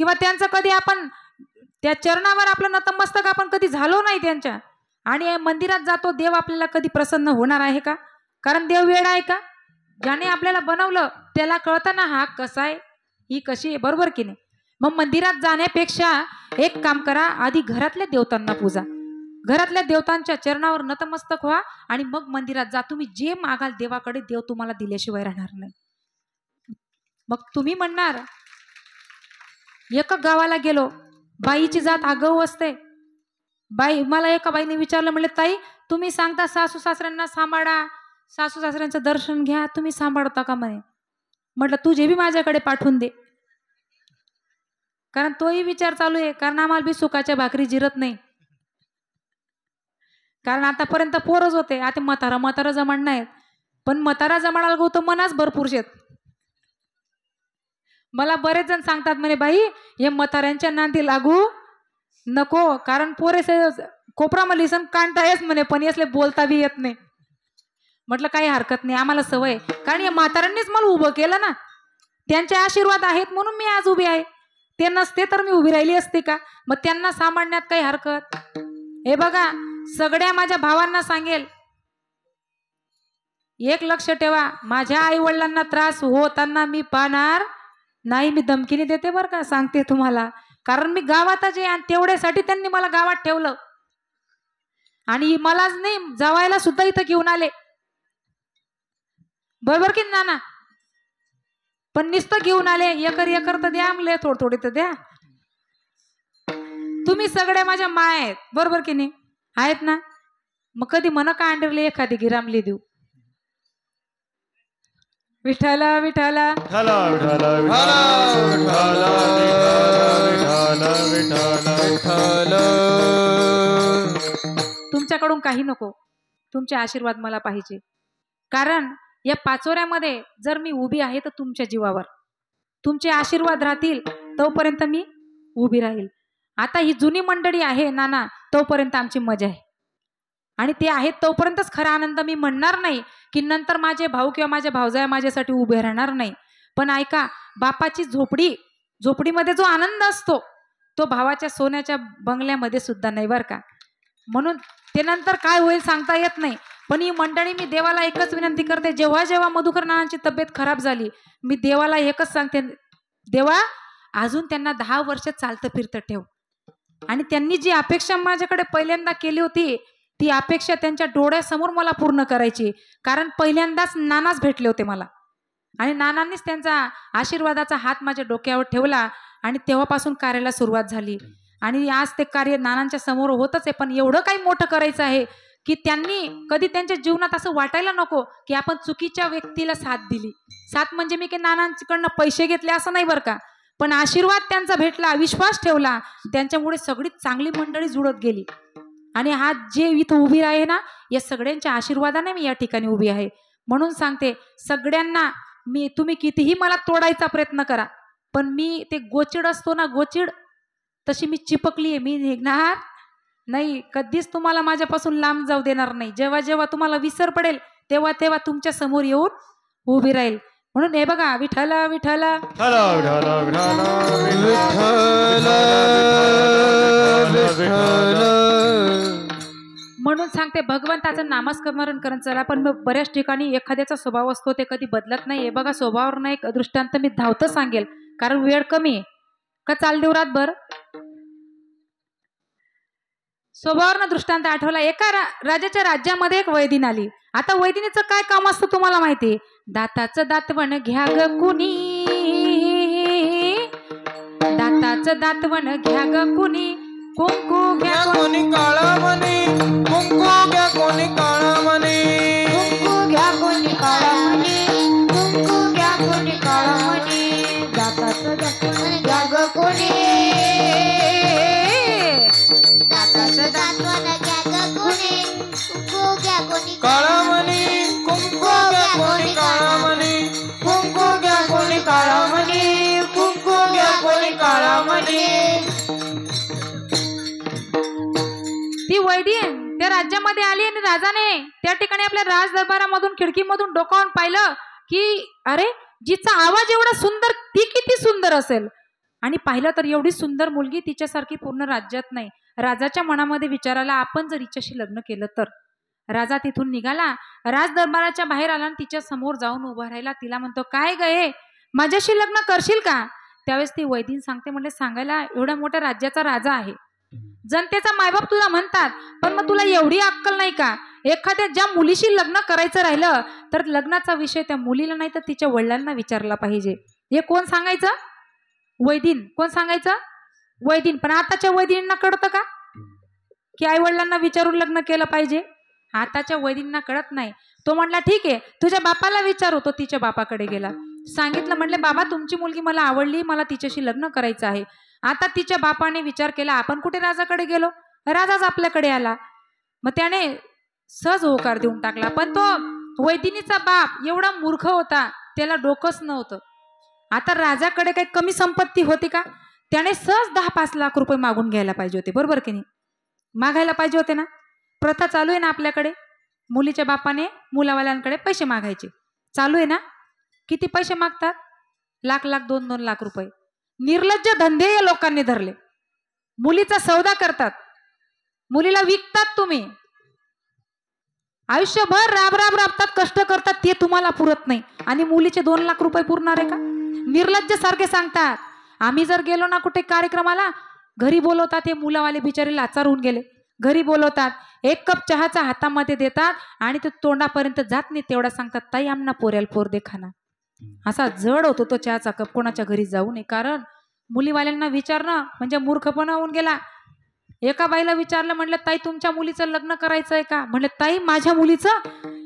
किंवा त्यांचं कधी आपण त्या चरणावर आपलं नतमस्तक आपण कधी झालो नाही त्यांच्या, आणि मंदिरात जातो, देव आपल्याला कधी प्रसन्न होणार आहे का? कारण देव वेड आहे का? ज्याने आपल्याला बनवलं त्याला कळतं ना हा कसा आहे, ही कशी आहे, बरोबर की नाही? मग मंदिरात जाण्यापेक्षा एक काम करा, आधी घरातल्या देवतांना पूजा, घरातल्या देवतांच्या चरणावर नतमस्तक व्हा आणि मग मंदिरात जा. तुम्ही जे मागाल देवाकडे, देव तुम्हाला दिल्याशिवाय राहणार नाही. मग तुम्ही म्हणणार, एका गावाला गेलो, बाईची जात आगाऊ असते. बाई, मला एका बाईने विचारलं, म्हणले ताई तुम्ही सांगता सासू सासऱ्यांना सांभाळा, सासू सासऱ्यांचं दर्शन घ्या, तुम्ही सांभाळता का म्हणे? म्हटलं तुझे बी माझ्याकडे पाठवून दे, कारण तोही विचार चालू आहे, कारण आम्हाला बी सुखाच्या भाकरी जिरत नाही. कारण आतापर्यंत पोरच होते, आता म्हातारा जमण नाहीत. पण म्हातारा जमाडाला गो तर मनाच भरपूर शेत. मला बरेच जण सांगतात म्हणे बाई हे म्हाताऱ्यांच्या नांदी लागू नको, कारण पोरे कोपरा मला लिसन काढता येस म्हणे, पण यसले बोलता बी येत नाही. म्हटलं काही हरकत नाही, आम्हाला सवय, कारण या म्हाताऱ्यांनीच मला उभं केलं ना, त्यांचे आशीर्वाद आहेत म्हणून मी आज उभी आहे. ते नसते तर मी उभी राहिली असते का? मग त्यांना सांभाळण्यात काही हरकत. हे बघा सगळ्या माझ्या भावांना सांगेल, एक लक्ष ठेवा, माझ्या आई वडिलांना त्रास होताना मी पाहणार नाही. मी धमकीने देते बरं का, सांगते तुम्हाला, कारण मी गावातच आहे आणि तेवढ्यासाठी त्यांनी मला गावात ठेवलं. आणि मलाच नाही जावायला सुद्धा इथं घेऊन आले, बरोबर की नाना? पण नुसतं घेऊन आले, एकर तर द्या आमले, थोडी तर द्या. तुम्ही सगळे माझ्या माय आहेत, बरोबर की नाही? आहेत ना? मग कधी मन का अंडरले एखादी गिरामली देऊ. विठ्ठल विठ्ठल तुमच्याकडून काही नको, तुमचे आशीर्वाद मला पाहिजे. कारण या पाचोऱ्यामध्ये जर मी उभी आहे तर तुमच्या जीवावर, तुमचे आशीर्वाद राहतील तोपर्यंत मी उभी राहील. आता ही जुनी मंडळी आहे नाना, तोपर्यंत आमची मजा आहे, आणि ते आहेत तोपर्यंतच खरा आनंद. मी म्हणणार नाही की नंतर माझे भाऊ किंवा माझे भावजाया माझ्यासाठी उभे राहणार नाही. पण ऐका, बापाची झोपडीमध्ये जो आनंद असतो तो भावाच्या सोन्याच्या बंगल्यामध्ये सुद्धा नाही बरं का. म्हणून ते नंतर काय होईल सांगता येत नाही. पण ही मंडळी, मी देवाला एकच विनंती करते, जेव्हा जेव्हा मधुकर नानांची तब्येत खराब झाली, मी देवाला एकच सांगते, देवा अजून त्यांना 10 वर्ष चालतं फिरतं ठेव. आणि त्यांनी जी अपेक्षा माझ्याकडे पहिल्यांदा केली होती ती अपेक्षा त्यांच्या डोळ्यासमोर मला पूर्ण करायची. कारण पहिल्यांदाच नानाच भेटले होते मला, आणि नानांनीच त्यांचा आशीर्वादाचा हात माझ्या डोक्यावर ठेवला, आणि तेव्हापासून कार्याला सुरुवात झाली. आणि आज ते कार्य नानांच्या समोर होतच आहे. पण एवढं काही मोठं करायचं आहे की त्यांनी कधी त्यांच्या जीवनात असं वाटायला नको की आपण चुकीच्या व्यक्तीला साथ दिली. साथ म्हणजे मी की नानांकडनं पैसे घेतले असं नाही बरं का, पण आशीर्वाद त्यांचा भेटला, विश्वास ठेवला, त्यांच्यामुळे सगळी चांगली मंडळी जुळत गेली. आणि हा जे इथं उभी आहे ना, या सगळ्यांच्या आशीर्वादाने मी या ठिकाणी उभी आहे. म्हणून सांगते सगळ्यांना, तुम्ही कितीही मला तोडायचा प्रयत्न करा, पण मी ते गोचिड असतो ना, गोचिड, तशी मी चिपकली आहे. मी निघणार नाही, कधीच तुम्हाला माझ्यापासून लांब जाऊ देणार नाही. जेव्हा जेव्हा तुम्हाला विसर पडेल तेव्हा तेव्हा तुमच्या समोर येऊन उभी राहील. म्हणून हे बघा, विठ्ठल विठ्ठल म्हणून सांगते, भगवंताचं नामस्मरण करत चला. पण बऱ्याच ठिकाणी एखाद्याचा स्वभाव असतो ते कधी बदलत नाही. हे बघा, स्वभावावर नाही एक दृष्टांत मी धावतं सांगेल, कारण वेळ कमी आहे का. चाल देऊ रातभर. स्वभावावर दृष्टांत आठवला. एका राजाच्या राज्यामध्ये एक वैदिन आली. आता वैदिनीचं काय काम असतं तुम्हाला माहिती? दाताचं दातवण घ्या ग कुणी, दाताचं दातवण घ्या ग कुणी, कुंकू घ्या कोणी काळा म्हणे, कुंकू घ्या कोणी काळा म्हणे, कुंकू घ्या कोणी काळा म्हणे, कुंकू घ्या कोणी काळा म्हणे, दाताचं दातवण घ्या ग कोणी, दाताचं दातवण घ्या ग कोणी, कुंकू घ्या कोणी काळा म्हणे, कुंकू घ्या कोणी काळा म्हणे, कुंकू घ्या कोणी काळा म्हणे, कुंकू घ्या कोणी काळा म्हणे. ती वैदिन त्या राज्यामध्ये आली आणि राजाने त्या ठिकाणी आपल्या राज दरबारामधून खिडकीमधून डोकावून पाहिलं की अरे, जिचा आवाज एवढा सुंदर, ती किती सुंदर असेल. आणि पाहिलं तर एवढी सुंदर मुलगी तिच्यासारखी पूर्ण राज्यात नाही. राजाच्या मनामध्ये विचार आला, आपण जर हिच्याशी लग्न केलं तर. राजा तिथून निघाला, राज दरबाराच्या बाहेर आला आणि तिच्या समोर जाऊन उभा राहिला. तिला म्हणतो, काय गे, माझ्याशी लग्न करशील का? त्यावेळेस ती वैदिन सांगते, म्हणजे सांगायला, एवढ्या मोठ्या राज्याचा राजा आहे, जनतेचा मायबाप तुला म्हणतात, पण मग तुला एवढी अक्कल नाही का? एखाद्या ज्या मुलीशी लग्न करायचं राहिलं तर लग्नाचा विषय त्या मुलीला नाही तर तिच्या वडिलांना विचारला पाहिजे. हे कोण सांगायचं? वैदिन. कोण सांगायचं? वैदिन. पण आताच्या वैदिनींना कळतं का की आई वडिलांना विचारून लग्न केलं पाहिजे? आताच्या वैदिनींना कळत नाही. तो म्हणला, ठीक आहे, तुझ्या बापाला विचारू. तो तिच्या बापाकडे गेला, सांगितलं, म्हणले, बाबा तुमची मुलगी मला आवडली, मला तिच्याशी लग्न करायचं आहे. आता तिच्या बापाने विचार केला, आपण कुठे राजाकडे गेलो, राजाच आपल्याकडे आला. मग त्याने सहज होकार देऊन टाकला. पण तो वैदिनीचा बाप एवढा मूर्ख होता, त्याला डोकंच नव्हतं. आता राजाकडे काही कमी संपत्ती होती का? त्याने सहज 10-5 लाख रुपये मागून घ्यायला पाहिजे होते, बरोबर की नाही? मागायला पाहिजे होते ना. प्रथा चालू आहे ना आपल्याकडे, मुलीच्या बापाने मुलावाल्यांकडे पैसे मागायचे चालू आहे ना. किती पैसे मागतात? लाख 2-2 लाख रुपये. निर्लज्ज धंदे या लोकांनी धरले. मुलीचा सौदा करतात, मुलीला विकतात तुम्ही. आयुष्यभर राबतात, कष्ट करतात, ते तुम्हाला पुरत नाही आणि मुलीचे 2 लाख रुपये पुरणार आहे का? निर्लज्ज सारखे सांगतात. आम्ही जर गेलो ना कुठे कार्यक्रमाला, घरी बोलवतात, हे मुलावाले बिचारे लाचार होऊन गेले. घरी बोलवतात, 1 कप चहाचा हातामध्ये देतात आणि ते तोंडापर्यंत जात नाही तेवढा सांगतात, ताई आमना पोऱ्याल पोर दे खाना. असा जड होतो तो चहाचा कप कोणाच्या घरी जाऊ नये. कारण मुलीवाल्यांना विचारणं म्हणजे मूर्खपणा होऊन गेला. एका बाईला विचारलं, म्हणलं ताई तुमच्या मुलीचं लग्न करायचंय का? म्हणलं ताई माझ्या मुलीचं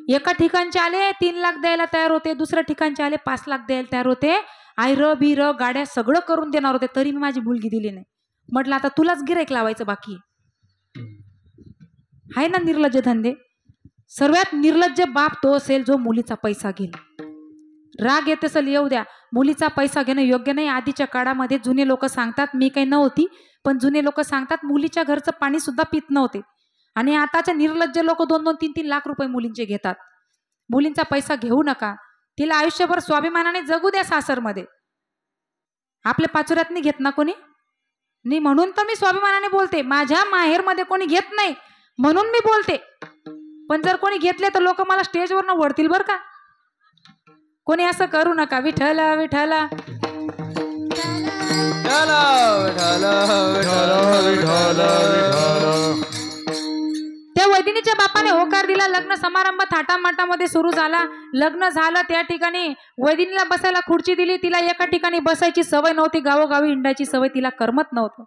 एका ठिकाणचे आले 3 लाख द्यायला तयार होते, दुसऱ्या ठिकाणचे आले 5 लाख द्यायला तयार होते, आयरं बिरं गाड्या सगळं करून देणार होते, तरी मी माझी मुलगी दिली नाही. म्हटलं आता तुलाच गिऱ्हाईक लावायचं बाकी आहे ना. निर्लज्ज धंदे. सर्वात निर्लज्ज बाप तो असेल जो मुलीचा पैसा घेईल. राग येत असेल येऊ द्या, मुलीचा पैसा घेणं योग्य नाही. आधीच्या काळामध्ये जुने लोक सांगतात, मी काही नव्हती पण जुने लोक सांगतात, मुलीच्या घरचं पाणी सुद्धा पित नव्हते. आणि आताच्या निर्लज्ज लोक 2-2, 3-3 लाख रुपये मुलींचे घेतात. मुलींचा पैसा घेऊ नका. तिला आयुष्यभर स्वाभिमानाने जगू द्या सासरमध्ये. आपल्या पाचोऱ्यात घेत ना कोणी नाही, म्हणून तर मी स्वाभिमानाने बोलते. माझ्या माहेरमध्ये कोणी घेत नाही म्हणून मी बोलते. पण जर कोणी घेतले तर लोक मला स्टेजवरनं ओढतील बरं का. कोणी असं करू नका. विठ्ठल विठ्ठल त्या वैदिनीच्या बापाने होकार दिला. लग्न समारंभ थाटामाटामध्ये सुरू झाला. लग्न झालं, त्या ठिकाणी वैदिनीला बसायला खुर्ची दिली. तिला एका ठिकाणी बसायची सवय नव्हती, गावोगावी हिंडायची सवय तिला करमत नव्हतं.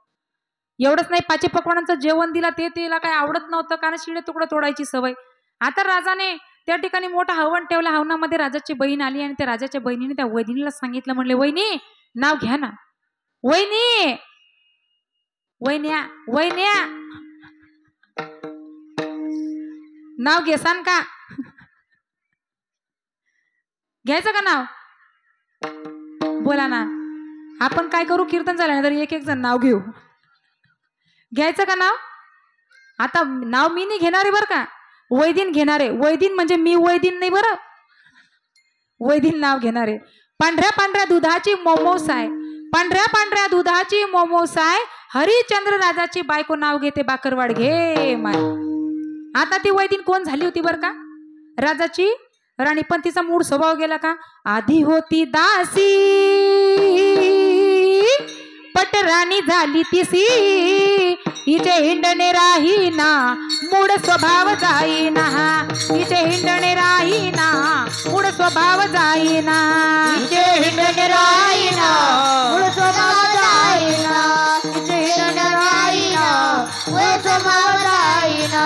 एवढंच नाही, 5 पकवानांचं जेवण दिला, ते तिला काही आवडत नव्हतं, कारण शिळे तुकडं तोडायची सवय. आता राजाने त्या ठिकाणी मोठा हवन ठेवला. हवनामध्ये राजाची बहीण आली आणि त्या राजाच्या बहिणीने त्या वैदिनीला सांगितलं, म्हणले वहिनी नाव घ्या ना. वहिनी वहिन्या वहिन्या नाव घेसान का? घ्यायचं का नाव? बोला ना. आपण काय करू, कीर्तन झाल्यानंतर एक जण नाव घेऊ. घ्यायचं का नाव? आता नाव मी नाही घेणारे बरं का, वैदिन घेणारे. वैदिन म्हणजे मी वैदिन नाही बरं, वैदिन नाव घेणारे. पांढऱ्या दुधाची मोमोस आहे, पांढऱ्या दुधाची मोमोस आहे. हरिश्चंद्र राजाची बायको नाव घेते बाकरवाड घे माय. आता ती वैदिन कोण झाली होती बरं का? राजाची राणी. पण तिचा मूळ स्वभाव गेला का? आधी होती दासी, पटराणी झाली तिसी. हिचे हिंडणे राहीना, मूळ स्वभाव जाईना. हिचे हिंडणे राहीना, मूळ स्वभाव जाईना. हिचे हिंडणे राहीना, मूळ स्वभाव जाईना. हिचे हिंडणे राहीना, मूळ स्वभाव जाईना.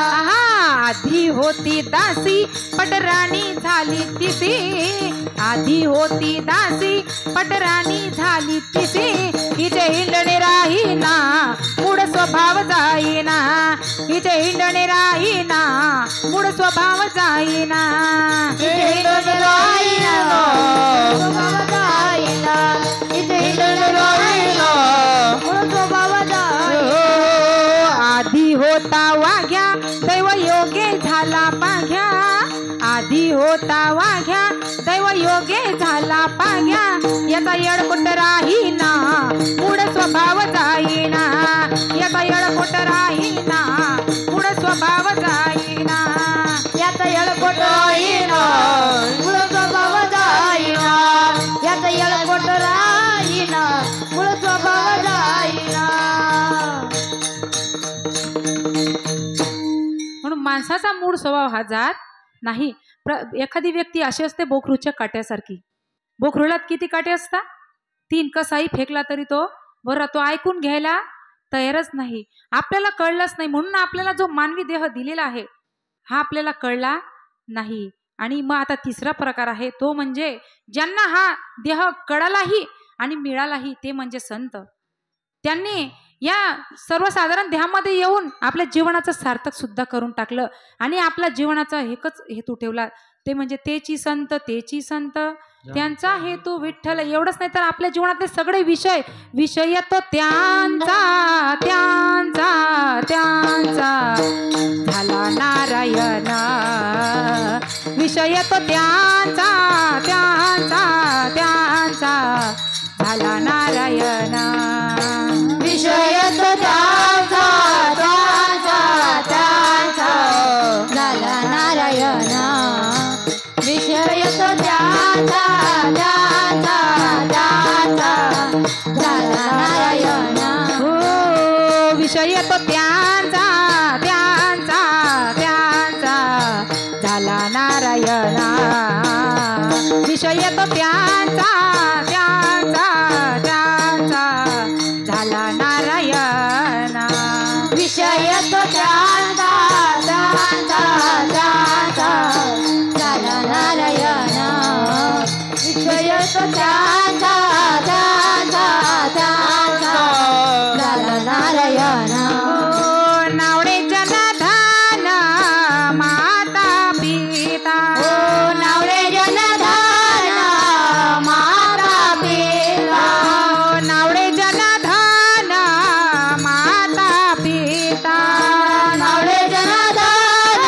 आधी होती दासी, पटराणी झाली तिसी. आधी होती दासी, पटराणी झाली तिसी. हिचे हिंडणे राहीना, मूळ स्वभाव जाईना. हिचे हिंडणे राहीना, मूळ स्वभाव जाईना. हिचे हिंडणे राहीना, स्वभाव जाईना. हिचे हिंडणे राहीना, मूळ स्वभाव जाईना. आधी होता वाघ्या, दैव योगे झाला पाघ्या. आधी होता वाघ्या, दैव योगे झाला पाघ्या. याचा येडकुट राहीना, मूळ स्वभाव जाईना. याचा येडकुट राहीना, मूळ स्वभाव जाईना. याचा येडकोट राहीना, मूळ स्वभाव जाईना. याचा येडकोट राहीना, मूळ स्वभाव जाईना. म्हणून माणसाचा मूळ स्वभाव हा जात नाही. एखादी व्यक्ती अशी असते बोखरूच्या काट्यासारखी. बोखरूला किती काटे असतात? 3. कसाही फेकला तरी तो बरं, तो ऐकून घ्यायला तयारच नाही. आपल्याला कळलंच नाही, म्हणून आपल्याला जो मानवी देह दिलेला आहे हा आपल्याला कळला नाही. आणि मग आता 3रा प्रकार आहे, तो म्हणजे ज्यांना हा देह कळालाही आणि मिळालाही, ते म्हणजे संत. त्यांनी या सर्वसाधारण ध्येयामध्ये येऊन आपल्या जीवनाचं सार्थक सुद्धा करून टाकलं आणि आपल्या जीवनाचा एकच हेतू ठेवला, ते म्हणजे तेची संत तेची संत त्यांचा हेतू विठ्ठल. एवढंच नाही तर आपल्या जीवनातले सगळे विषय तो त्यांचा त्यांचा त्यांचा झाला नारायण. विषय तो त्यांचा त्यांचा त्यांचा झाला नारायण. विषय तो त्यांचा त्यांचा त्यांचा झाला नारायण. विषय तो त्यांचा त्यांचा त्यांचा झाला नारायण. हो विषय तो त्यांचा त्यांचा त्यांचा झाला नारायण. विषय तो त्यांचा त्यांचा त्यांचा झाला नारायण. विषय तो त्यांचा त्यांचा त्यांचा झाला नारायण. विषय तो त्यांचा त्यांचा त्यांचा झाला नारायण. ओ नावडे जनधन माता पिता. ओ नावडे जनधन माता पिता. ओ नावडे जनधन माता पिता. नावडे जनधन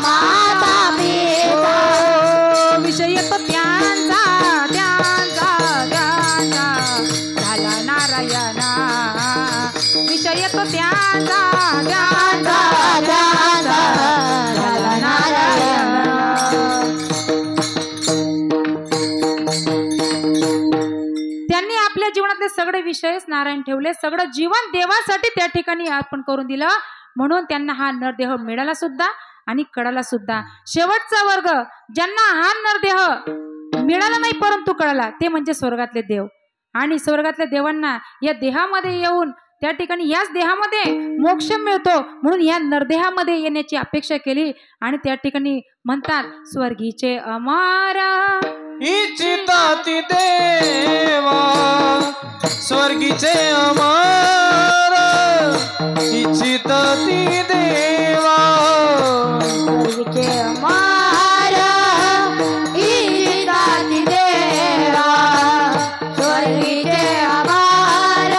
माता पिता. ओ विषय तो त्यांचा त्यांचा त्यांचा झाला नारायण. विषय तो त्यांचा त्यांचा त्यांचा झाला नारायण. त्यांनी आपल्या जीवनातले सगळे विषयच नारायण ठेवले. सगळं जीवन देवासाठी त्या ठिकाणी अर्पण करून दिलं. म्हणून त्यांना हा नरदेह मिळाला सुद्धा आणि कळाला सुद्धा. शेवटचा वर्ग ज्यांना हा नरदेह मिळाला नाही परंतु कळाला ते म्हणजे स्वर्गातले देव. आणि स्वर्गातल्या देवांना या देहामध्ये येऊन त्या ठिकाणी याच देहामध्ये मोक्ष मिळतो म्हणून या नरदेहामध्ये येण्याची अपेक्षा केली. आणि त्या ठिकाणी म्हणतात स्वर्गीचे अमर इच्छिताती देवा स्वर्गीचे अमर. इच्छिताती देवा स्वर्गीचे अमर इच्छिताती देवा. स्वर्गीचे अमर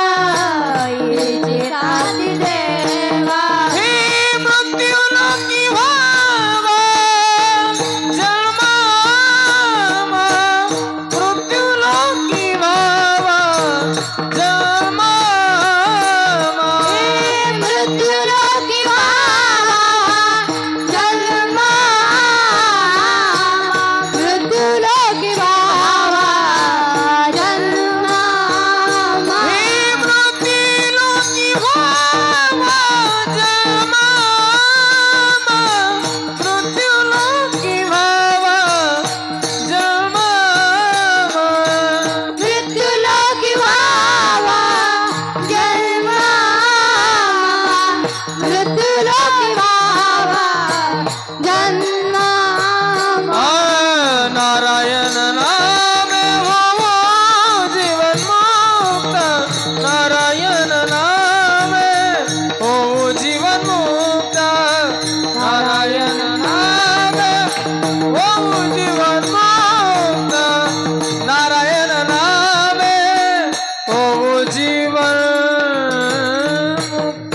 इच्छिताती देवा. हे मृत्युलोकी व्हावा जन्मा. मृत्युलोकी व्हावा जन्मा. मृत्युलोकी व्हावा जन्म. मृत्युलोकी व्हावा जन्म. हे मृत्युलोकी व्हावा जन्मा. मृत्युलोकी व्हावा जन्मा. मृत्युलोकी व्हावा जन्म. मृत्युलोकी व्हावा जन्म. नारायण नामे होवो जीवन मुक्त. नारायण नामे होवो जीवन मुक्त. नारायण नामे होवो जीवन मुक्त. नारायण नामे होवो जीवन मुक्त.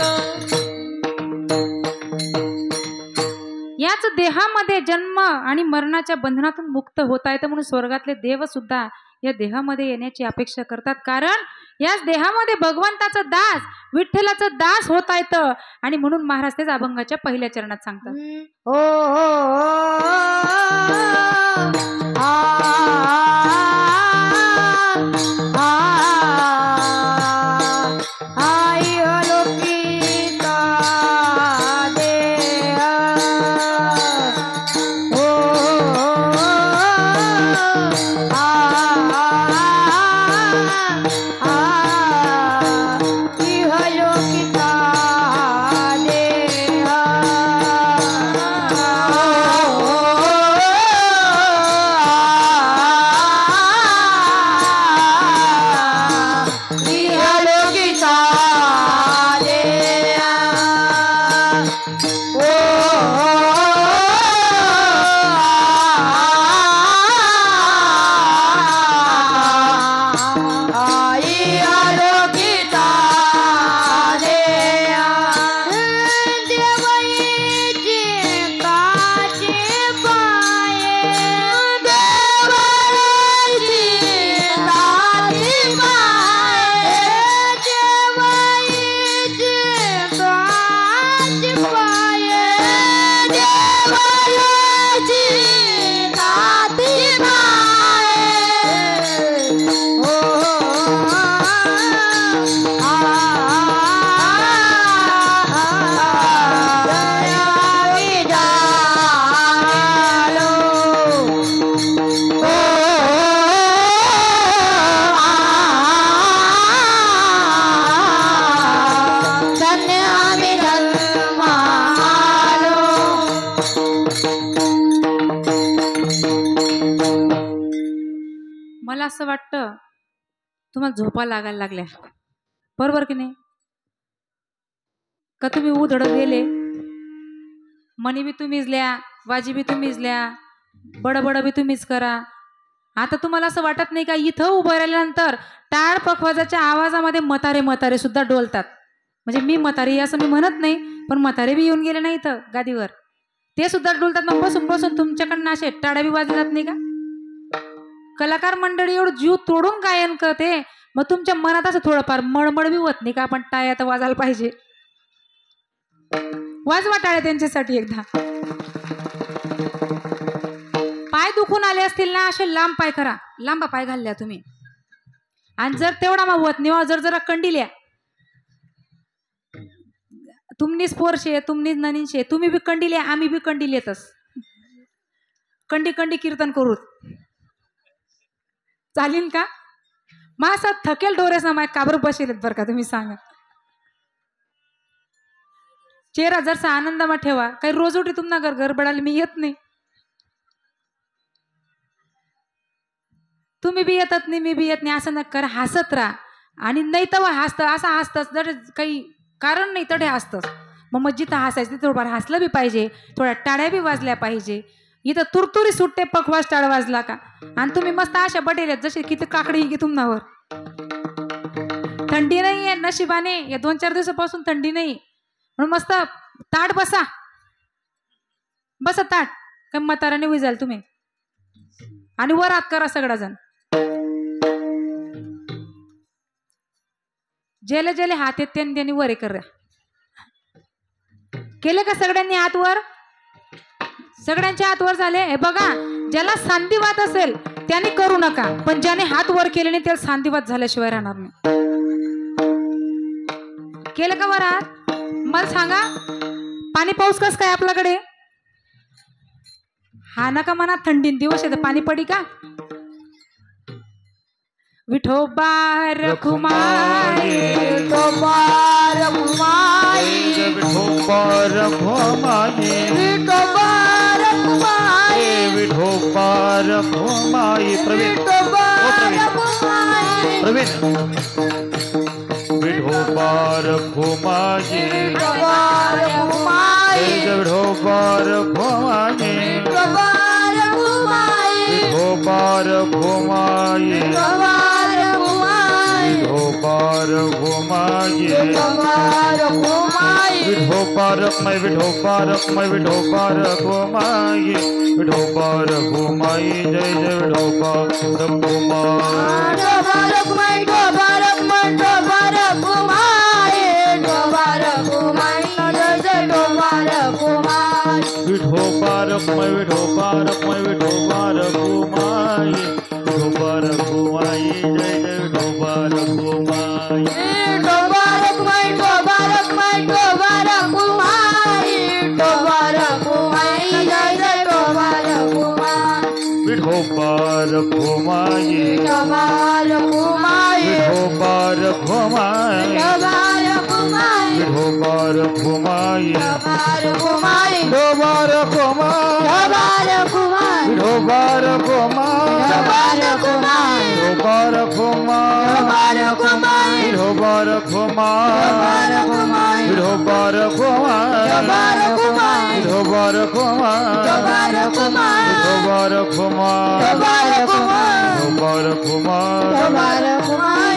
याच देहामध्ये जन्म आणि मरणाच्या बंधनातून मुक्त होता येतं म्हणून स्वर्गातले देव सुद्धा या देहामध्ये येण्याची अपेक्षा करतात. कारण याच देहामध्ये भगवंताचं दास विठ्ठलाचं दास होता येतं. आणि म्हणून महाराज तेच अभंगाच्या पहिल्या चरणात सांगतात. ओ आई अलोकिता देह. ओ इहलोकिता देह. असं वाटतं तुम्हाला झोपा लागायला लागल्या, बरोबर की नाही? का तुम्ही उधड गेले, मनी बी तुम्हीच लिया, वाजी बी तुम्हीच लिया, बडबड बी तुम्हीच करा. आता तुम्हाला असं वाटत नाही का इथं उभं राहिल्यानंतर टाळ पखवाजाच्या आवाजामध्ये म्हातारे म्हातारे सुद्धा डोलतात. म्हणजे मी म्हातारी असं मी म्हणत नाही, पण म्हातारे बी येऊन गेले नाही इथं गादीवर, ते सुद्धा डोलतात. मग बसून बसून तुमच्याकडनं असे टाळ्या बी वाजले जात नाही का? कलाकार मंडळी एवढं जीव तोडून गायन करते, मग तुमच्या मनात असं थोडंफार मळमळ बी होत नाही का आपण टाळ्या तर वाजायला पाहिजे? वाजवा टाळ्या त्यांच्यासाठी एकदा. पाय दुखून आले असतील ना, असे लांब पाय करा, लांबा पाय घालल्या तुम्ही. आणि जर तेवढा मग होत नाही, जर जरा कंडिल्या, तुमनीच पोरशे, तुमनीच ननीनशे, तुम्ही बी कंडिले, आम्ही बी कंडिलेतच, कंडी कंडी कीर्तन करू. चालीन का? मग असं थकेल डोरेस ना माय काबर बसेलेत बरं का, तुम्ही सांगा. चेहरा जरसा आनंदामा ठेवा. काही रोज उठी तुम्हाला गडबडाला मी येत नाही, तुम्ही बी येतात नाही, मी बी येत नाही, असं नका करा. हसत राहा. आणि नाही तर हसतं, असं हसतंच जर काही कारण नाही तर हसतंच. मग जिथं हसायचं थोडंफार हसलं बी पाहिजे, थोड्या टाळ्या बी वाजल्या पाहिजे. इथं तुरतुरी सुटते पखवाज टाळ वाजला का, आणि तुम्ही मस्त अशा बटेल्यात जसे किती काकडी की तुम्हावर. थंडी नाही आहे नशिबाने, या 2-4 दिवसापासून थंडी नाही, म्हणून मस्त ताट बसा, बसा ताट, काय म्हाताराने विजाल तुम्ही. आणि वर हात करा सगळाजण. जेले जेले हात येत त्यांनी वरे करा. केले का सगळ्यांनी हात वर? सगळ्यांचे हात वर झाले. हे बघा, ज्याला सांधिवात असेल त्याने करू नका, पण ज्याने हात वर केले नाही त्याला सांधिवात झाल्याशिवाय राहणार नाही. केलं का वर हात? मला सांगा, पाणी पाऊस कस काय आपल्याकडे? हा नका म्हणा, थंडीन दिवस आहे तर पाणी पडी का? विठोबा रखुमाई, विठोबा रखुमाई, विठोबा रखुमाई, विठोबा रखुमाई, विठोबा रखुमाई. प्रवीण, विठोबा रखुमाई, प्रवीण. विठोबा रखुमाई, विठोबा रखुमाई, विठोबा रखुमाई, विठोबा रखुमाई, विठोबा रखुमाई, विठोबा रखुमाई, विठोबा रखुमाई, विठोबा रखुमाई, विठोबा रखुमाई, विठोबा रखुमाई, विठोबा रखुमाई, विठोबा रखुमाई. जय जय विठोबा रखुमाई. विठोबा रखुमाई, विठोबा रखुमाई, विठोबा रखुमाई, विठोबा रखुमाई, जय जय विठोबा रखुमाई. विठोबा रखुमाई, विठोबा रखुमाई, विठोबा रखुमाई, विठोबा रखुमाई. जय जय विठोबा रखुमाई. विठोबा रखुमाई, विठोबा रखुमाई, विठोबा रखुमाई, विठोबा रखुमाई, जय जय विठोबा रखुमाई. विठोबा रखुमाई, विठोबा रखुमाई, विठोबा रखुमाई, विठोबा रखुमाई, विठोबा रखुमाई, विठोबा रखुमाई, विठोबा रखुमाई, विठोबा रखुमाई, विठोबा रखुमाई, विठोबा रखुमाई, विठोबा रखुमाई, विठोबा विठोबा रखुमाई, रखुमाई, विठोबा रखुमाई, विठोबा रखुमाई, विठोबा रखुमाई, विठोबा रखुमाई, विठोबा विठोबा रखुमाई, रखुमाई,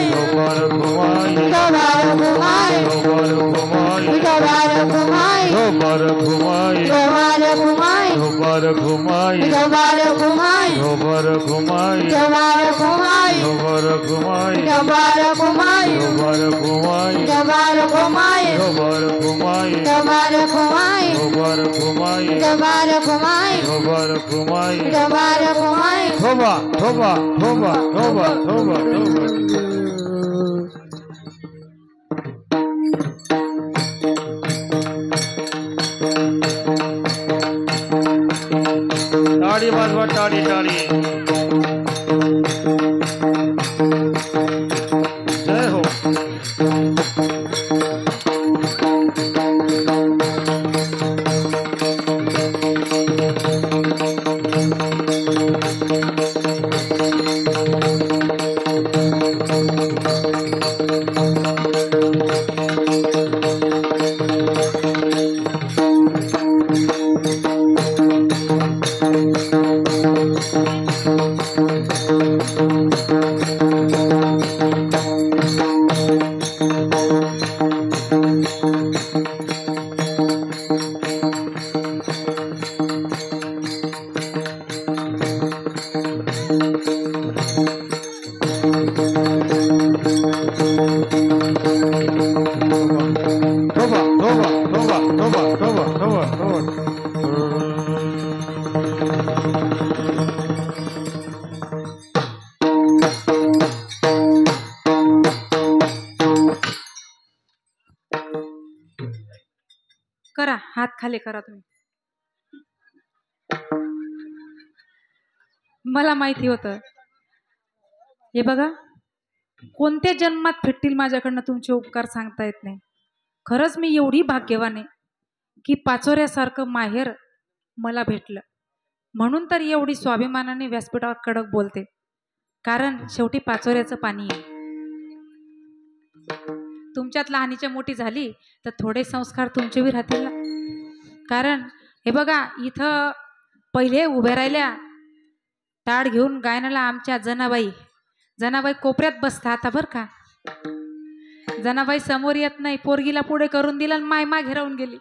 विठोबा रखुमाई, विठोबा रखुमाई, विठोबा रखुमाई, विठोबा रखुमाई, विठोबा रखुमाई, विठोबा रखुमाई, विठोबा रखुमाई, विठोबा रखुमाई, विठोबा रखुमाई, विठोबा रखुमाई, विठोबा रखुमाई, विठोबा रखुमाई, विठोबा रखुमाई, विठोबा रखुमाई, विठोबा रखुमाई, विठोबा रखुमाई, विठोबा रखुमाई. विठोबा रखुमाई. थोबा थोबा थोबा थोबा थोबा थोबा. टाळी वाजवा, टाळी टाळी. जय हो. करा, हात खाली करा तुम्ही. मला माहिती होतं. हे बघा, कोणत्या जन्मात भेटतील माझ्याकडनं तुमचे उपकार सांगता येत नाही. खरंच मी एवढी भाग्यवान आहे की पाचोऱ्यासारखं माहेर मला भेटलं. म्हणून तर एवढी स्वाभिमानाने व्यासपीठावर कडक बोलते, कारण शेवटी पाचोऱ्याचं पाणी आहे. तुमच्यात लहानीच्या मोठी झाली तर थोडे संस्कार तुमचेही राहतील ना. कारण हे बघा, इथं पहिले उभे राहिल्या ताड घेऊन गायनाला आमच्या जनाबाई कोपऱ्यात बसता आता बरं का. जनाबाई समोर येत नाही, पोरगीला पुढे करून दिलं आणि मागे राहून गेली.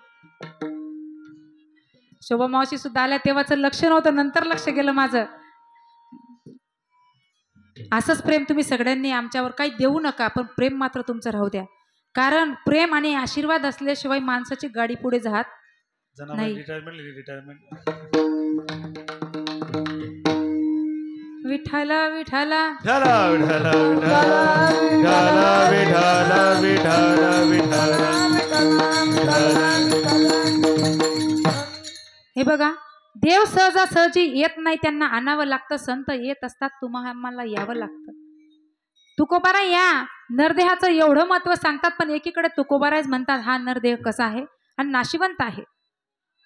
शोभा मावशी सुद्धा आल्या तेव्हाचं लक्ष नव्हतं, नंतर लक्ष गेलं माझं. असंच प्रेम तुम्ही सगळ्यांनी आमच्यावर काही देऊ नका, पण प्रेम मात्र तुमचं राहू द्या. कारण प्रेम आणि आशीर्वाद असल्याशिवाय माणसाची गाडी पुढे जात नाही. विठाला विठाला हे बघा, देव सहजासहजी येत नाही, त्यांना आणावं लागतं. संत येत असतात, तुम्हाला यावं लागतं. तुकोबाराय या नरदेहाचं एवढं महत्व सांगतात, पण एकीकडे तुकोबारायच म्हणतात हा नरदेह कसा आहे आणि नाशिवंत आहे.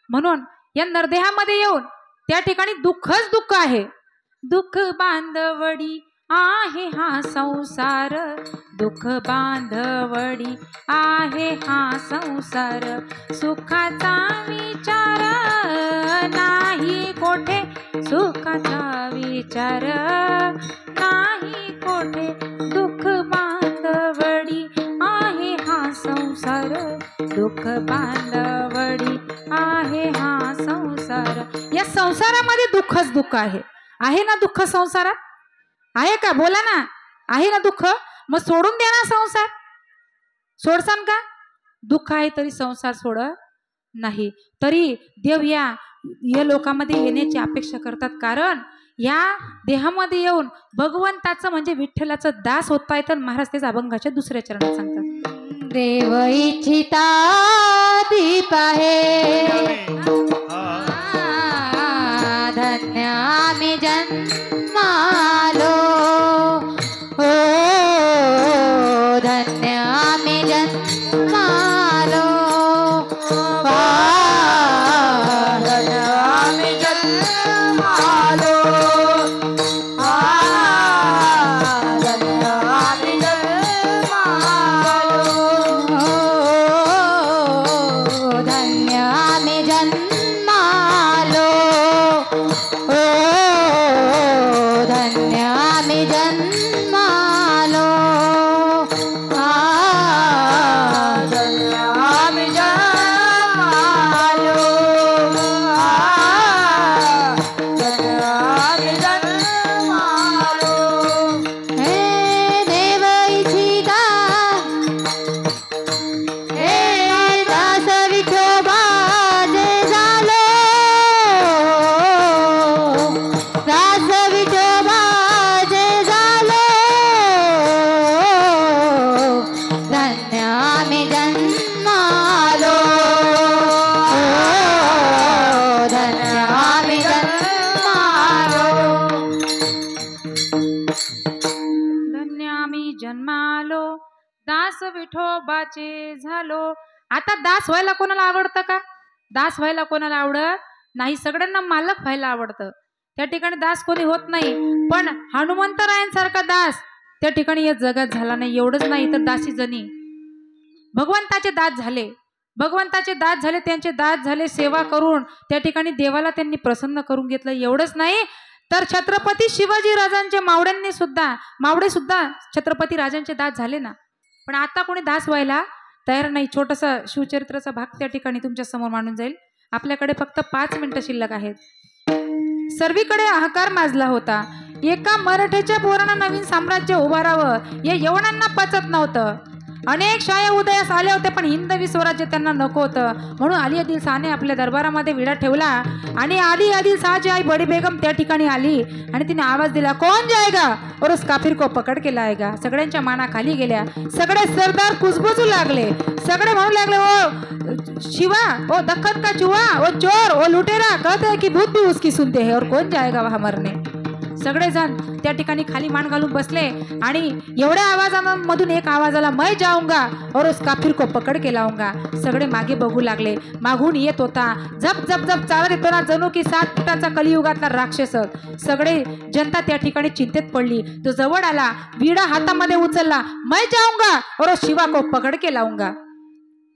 म्हणून या नरदेहामध्ये येऊन त्या ठिकाणी दुःखच दुःख आहे. दुःख बांधवडी आहे हा संसार, दुःख बांधवडी आहे हा संसार. सुखाचा विचार नाही कोठे, सुखाचा विचार नाही कोठे. दुःख बांधवडी आहे हा संसार, दुःख बांधवडी आहे हा संसार. या संसारामध्ये दुःखच दुःख आहे. आहे ना दुःख संसारात? आहे का? बोला ना, आहे ना दुःख? मग सोडून द्या ना संसार. सोडसान का? दुःख आहे तरी संसार सोड नाही. तरी देव या लोकांमध्ये येण्याची अपेक्षा करतात, कारण या देहामध्ये येऊन भगवंताचं म्हणजे विठ्ठलाचं दास होता येतं. महाराज तेच अभंगाच्या दुसऱ्या चरणात सांगतात. देव इच्छिता दीप आहे, धन्य आम्ही जन्मालो, हो धन्य आम्ही जन्मालो, धन्य आम्ही जन्मालो, धन्य आम्ही जन्मालो, धन्य आम्ही जन्मालो, धन्य आम्ही जन्मालो, धन्य आम्ही जन्मालो, धन्य आम्ही जन्मालो. हे देव इच्छिता, हे दास विठोबा जे झालो, दास विठोबा जे झालो, धन्य आम्ही जन्मालो, धन्य आम्ही जन्मालो. धन्य आम्ही जन्मालो, दास विठोबाचे झालो. आता दास व्हायला कोणाला आवडतं का? दास व्हायला कोणाला आवडत नाही. सगळ्यांना मालक व्हायला आवडतं. त्या ठिकाणी दास कोणी होत नाही. पण हनुमंतरायांसारखा दास त्या ठिकाणी या जगात झाला नाही. एवढंच नाही तर दासी जनी भगवंताचे दास झाले. भगवंताचे दास झाले, त्यांचे दास झाले सेवा करून त्या ठिकाणी देवाला त्यांनी प्रसन्न करून घेतलं. एवढंच नाही तर छत्रपती शिवाजी राजांच्या मावडे सुद्धा छत्रपती राजांचे दास झाले ना. पण आता कोणी दास व्हायला तयार नाही. छोटासा शिवचरित्राचा भाग त्या ठिकाणी तुमच्या समोर मांडून जाईल. आपल्याकडे फक्त 5 मिनिटं शिल्लक आहेत. सर्वीकडे हाहाकार माजला होता. एका मराठ्याच्या पोरानं नवीन साम्राज्य उभारावं या यवनांना पचत नव्हतं. अनेक शाया उदयास आले होते, पण हिंदवी स्वराज्य त्यांना नको होतं. म्हणून अली आदिल शहाने आपल्या दरबारामध्ये विडा ठेवला आणि अली आदिल शहाची आई बडी बेगम त्या ठिकाणी आली आणि तिने आवाज दिला, कोण जाएगा और उस काफिर को पकड के लाएगा. सगळ्यांच्या माना खाली गेल्या. सगळे सरदार कुजबुजू लागले. सगळे म्हणू लागले, ओ शिवा, ओ दख्खन का चुहा, ओ चोर, ओ लुटेरा, कहते हैं कि भूत भी उसकी सुनते हैं और कौन जाएगा वहां मरने. सगळेजण त्या ठिकाणी खाली मान घालून बसले आणि एवढ्या आवाजांमधून एक आवाज आला, मैं जाऊंगा और उस काफिर को पकड के लाऊंगा. सगळे मागे बघू लागले. मागून येत होता, झप झप झप चालत येतो ना, जणू की 7 फुटाचा कलियुगातला राक्षस. सगळे जनता त्या ठिकाणी चिंतेत पडली. तो जवळ आला, विडा हातामध्ये उचलला, मैं जाऊंगा और उस शिवा को पकड के लाऊंगा.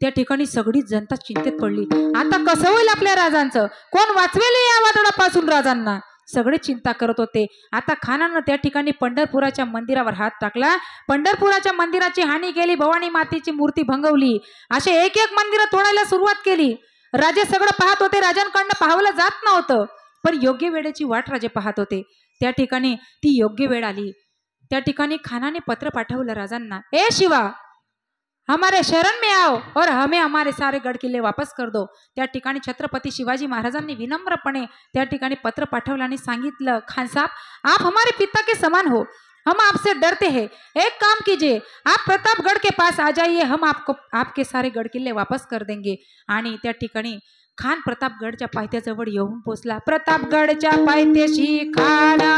त्या ठिकाणी सगळी जनता चिंतेत पडली. आता कसं होईल आपल्या राजांचं, कोण वाचवेल या वादळापासून राजांना. सगळे चिंता करत होते. आता खानानं त्या ठिकाणी पंढरपुराच्या मंदिरावर हात टाकला. पंढरपुराच्या मंदिराची हानी केली. भवानी मातेची मूर्ती भंगवली. असे एक एक मंदिरं तोडायला सुरुवात केली. राजे सगळं पाहत होते. राजांकडनं पाहावलं जात नव्हतं, पण योग्य वेळेची वाट राजे पाहत होते. त्या ठिकाणी ती योग्य वेळ आली. त्या ठिकाणी खानाने पत्र पाठवलं राजांना, ए शिवा, हमारे शरण में आओ और हमें हमारे सारे गड किल्ले वापस कर दो. त्या ठिकाणी छत्रपती शिवाजी महाराजांनी विनम्रपणे त्या ठिकाणी पत्र पाठवलं आणि सांगितलं, खान साहब, आप हमारे पिता के समान हो, हम आपसे डरते हैं. एक काम कीजिए, आप प्रतापगढ़ के पास आ जाइए, हम आपको आपके सारे गड किल्ले वापस कर देंगे. आणि त्या ठिकाणी खान प्रतापगडच्या पायथ्याजवळ येऊन पोचला. प्रतापगडच्या पायथ्याशी खाना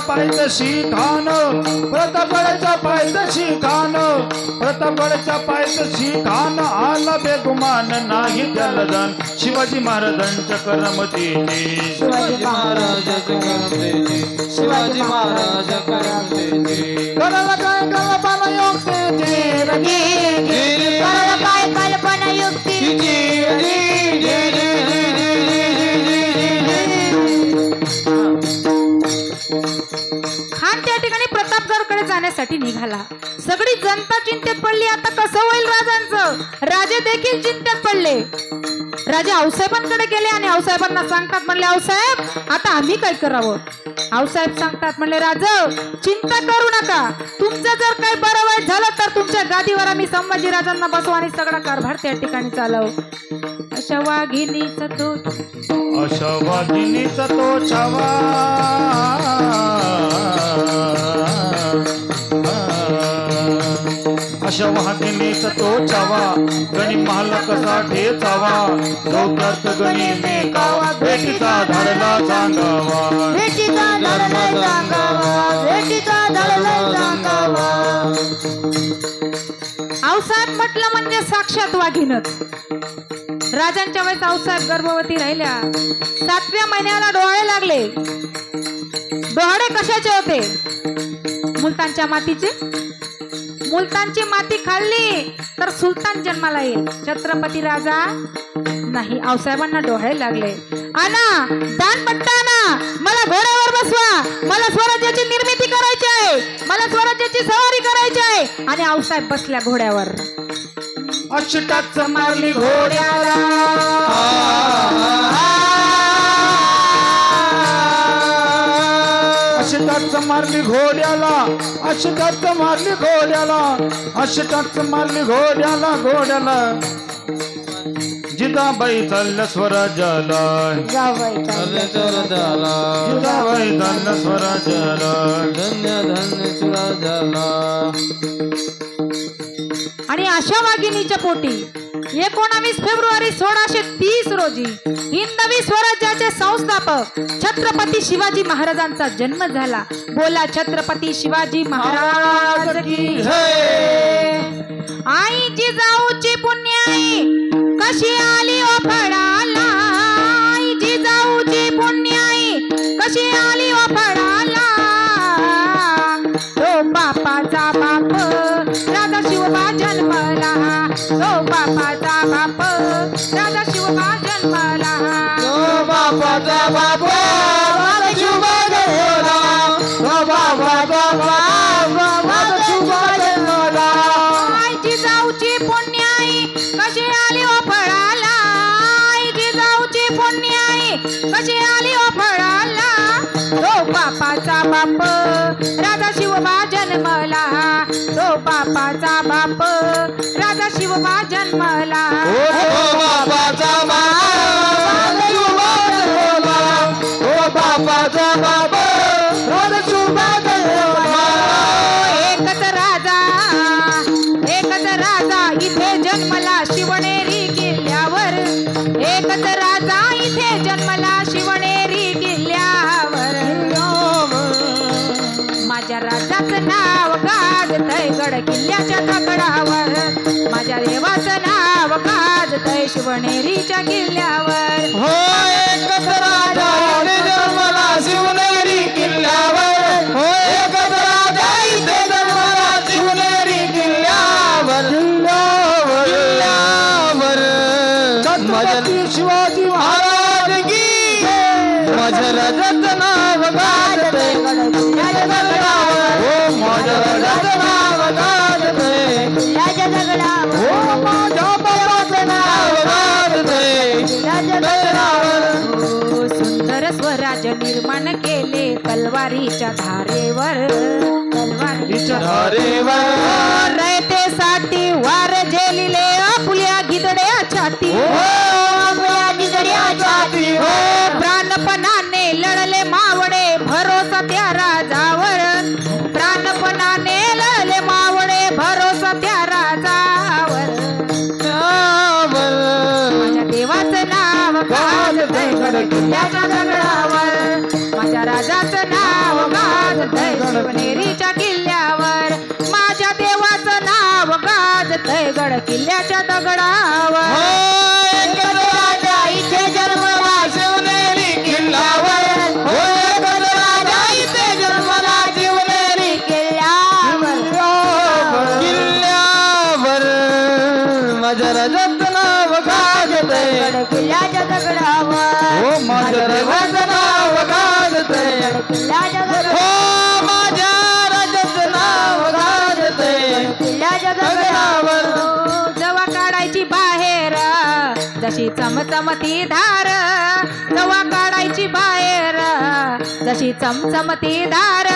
पायथ्याशी खान, प्रतापगडच्या पायथ्याशी खान, प्रतापगडच्या पायथ्याशी खान, आला बेगुमान नाही त्याला जाण. शिवाजी महाराजांच्या करमतेचे, शिवाजी महाराजांच्या करमतेचे, शिवाजी महाराज करमतेचे. करायला काय कल्पना युक्तीची रगी, करायला काय कल्पना युक्तीची. खान त्या ठिकाणी प्रतापगडकडे जाण्यासाठी निघाला. सगळी जनता चिंतेत पडली. आता कसं होईल राजांचं. राजे देखील चिंतेत पडले. राजे आऊसाहेबांकडे गेले आणि आऊसाहेबांना सांगतात, म्हणले, आऊसाहेब, आता आम्ही काय करावं. आऊसाहेब सांगतात, म्हणले, राजा, चिंता करू नका. तुमचं जर काही बरं वाईट झालं तर तुमच्या गादीवर आम्ही संभाजी राजांना बसवू आणि सगळा कारभार त्या ठिकाणी चालवू. अशा वाघिणीचा तो, अशा वाघिणीचा तो छावा, अशा वाघिणीचा तो छावा, गणी महाल कसा ठेचावा, डोक्यात गणी मेकावा, भेटीचा धाडला सांगावा, भेटीचा धडला सांगावा, भेटीचा धडला सांगावा. आऊसाहेब म्हटलं म्हणजे साक्षात वाघीणच. राजांच्या वेळेस आऊसाहेब गर्भवती राहिल्या. 7व्या महिन्याला डोहाळे लागले. डोहाळे कशाचे होते. मुलतानच्या मातीचे. मुलतानची माती खाल्ली तर सुलतान जन्माला येईल. छत्रपती राजा नाही. आऊसाहेबांना डोहाळे लागले. आणा दानपट्टा आणा, मला घोड्यावर बसवा, मला स्वराज्याची निर्मिती करायची आहे, मला स्वराज्याची सवारी करायची आहे. आणि आऊसाहेब बसल्या घोड्यावर. अष्टाच मारली घोड्याला, अष्टाच मारली घोड्याला, अष्टाच मारली घोड्याला, अष्टाच मारली घोड्याला, घोड्याला. जिजाबाई चालल्या स्वराज्याला, जावई चालले स्वराज्याला, जिजाबाई चालल्या स्वराज्याला. धन्य धन्य स्वराज्याला. आणि अशा वाघिणीच्या पोटी 19 फेब्रुवारी 1630 रोजी हिंदवी स्वराज्याचे संस्थापक छत्रपती शिवाजी महाराजांचा जन्म झाला. बोला छत्रपती शिवाजी महाराज की जय. आई जिजाऊची पुण्याई कशी आली ओ फडाला, आई जिजाऊची पुण्याई कशी आली ओ फडाला. तो बापाचा बाप राजा शिवबा जन्मला, तो बापाचा बाप राजा शिवबा जन्मला, तो बापाचा बाप राजा शिवबा जन्मला, तो बापाचा बाप राजा शिवबा जन्मला. आई जिजाऊची पुण्याई कशी आली ओ फळाला, कशी आली ओ फळाला तो बापाचा बाप राजा शिवबा जन्मला तो बापाचा बाप राजा शिवबा जन्मला बापाचा बापाचा बाबा एकच राजा इथे जन्मला शिवनेरी किल्ल्यावर एकच राजा इथे जन्मला शिवनेरी किल्ल्यावर माझ्या राजाचं नाव गाजतय गड किल्ल्याच्या दगडावर माझ्या देवाचं नाव गाजतय शिवनेरीच्या किल्ल्यावर हो एकच राजा इथे जन्मला शिवनेरी किल्ल्यावर हो एकच राजा इथे जन्मला शिवनेरी किल्ल्यावर छत्रपती शिवाजी महाराज की माझ्या राजाचं नाव गाजतय हो माझ्या राजाचं नाव गाजतय हो माझ्या बाबाचं नाव गाजतय सुंदर स्वराज्य निर्माण केले तलवारीच्या धारेवर तिच्या धारेवर रयतेसाठी वार झेलिले आपुल्या गिदड्या छाती प्राणपणाने लढले मावडे भरोसा त्या राजावर प्राणपणाने लढले मावडे भरोसा त्या राजावर माझ्या देवाचं नाव गाजतय गड किल्ल्याच्या दगडावर माझ्या राजाचं नाव गाजतय शिवनेरीच्या किल्ल्यावर माझ्या देवाचं नाव गाजतय गड किल्ल्याच्या दगडावर एकच राजा इथे जन्मला शिवनेरी किल्ल्यावर हो एकच राजा इथे जन्मला शिवनेरी किल्ल्यावर माझ्या राजाचं नाव गाजतय किल्ल्याच्या दगडावर हो माझ्या देवाचं नाव गाजतय हो माझ्या राजाचं नाव गाजतय किल्ल्याच्या दगडावर जवा काढायची बाहेर जशी चमचमती धार जवा काढायची बाहेर जशी चमचमती धार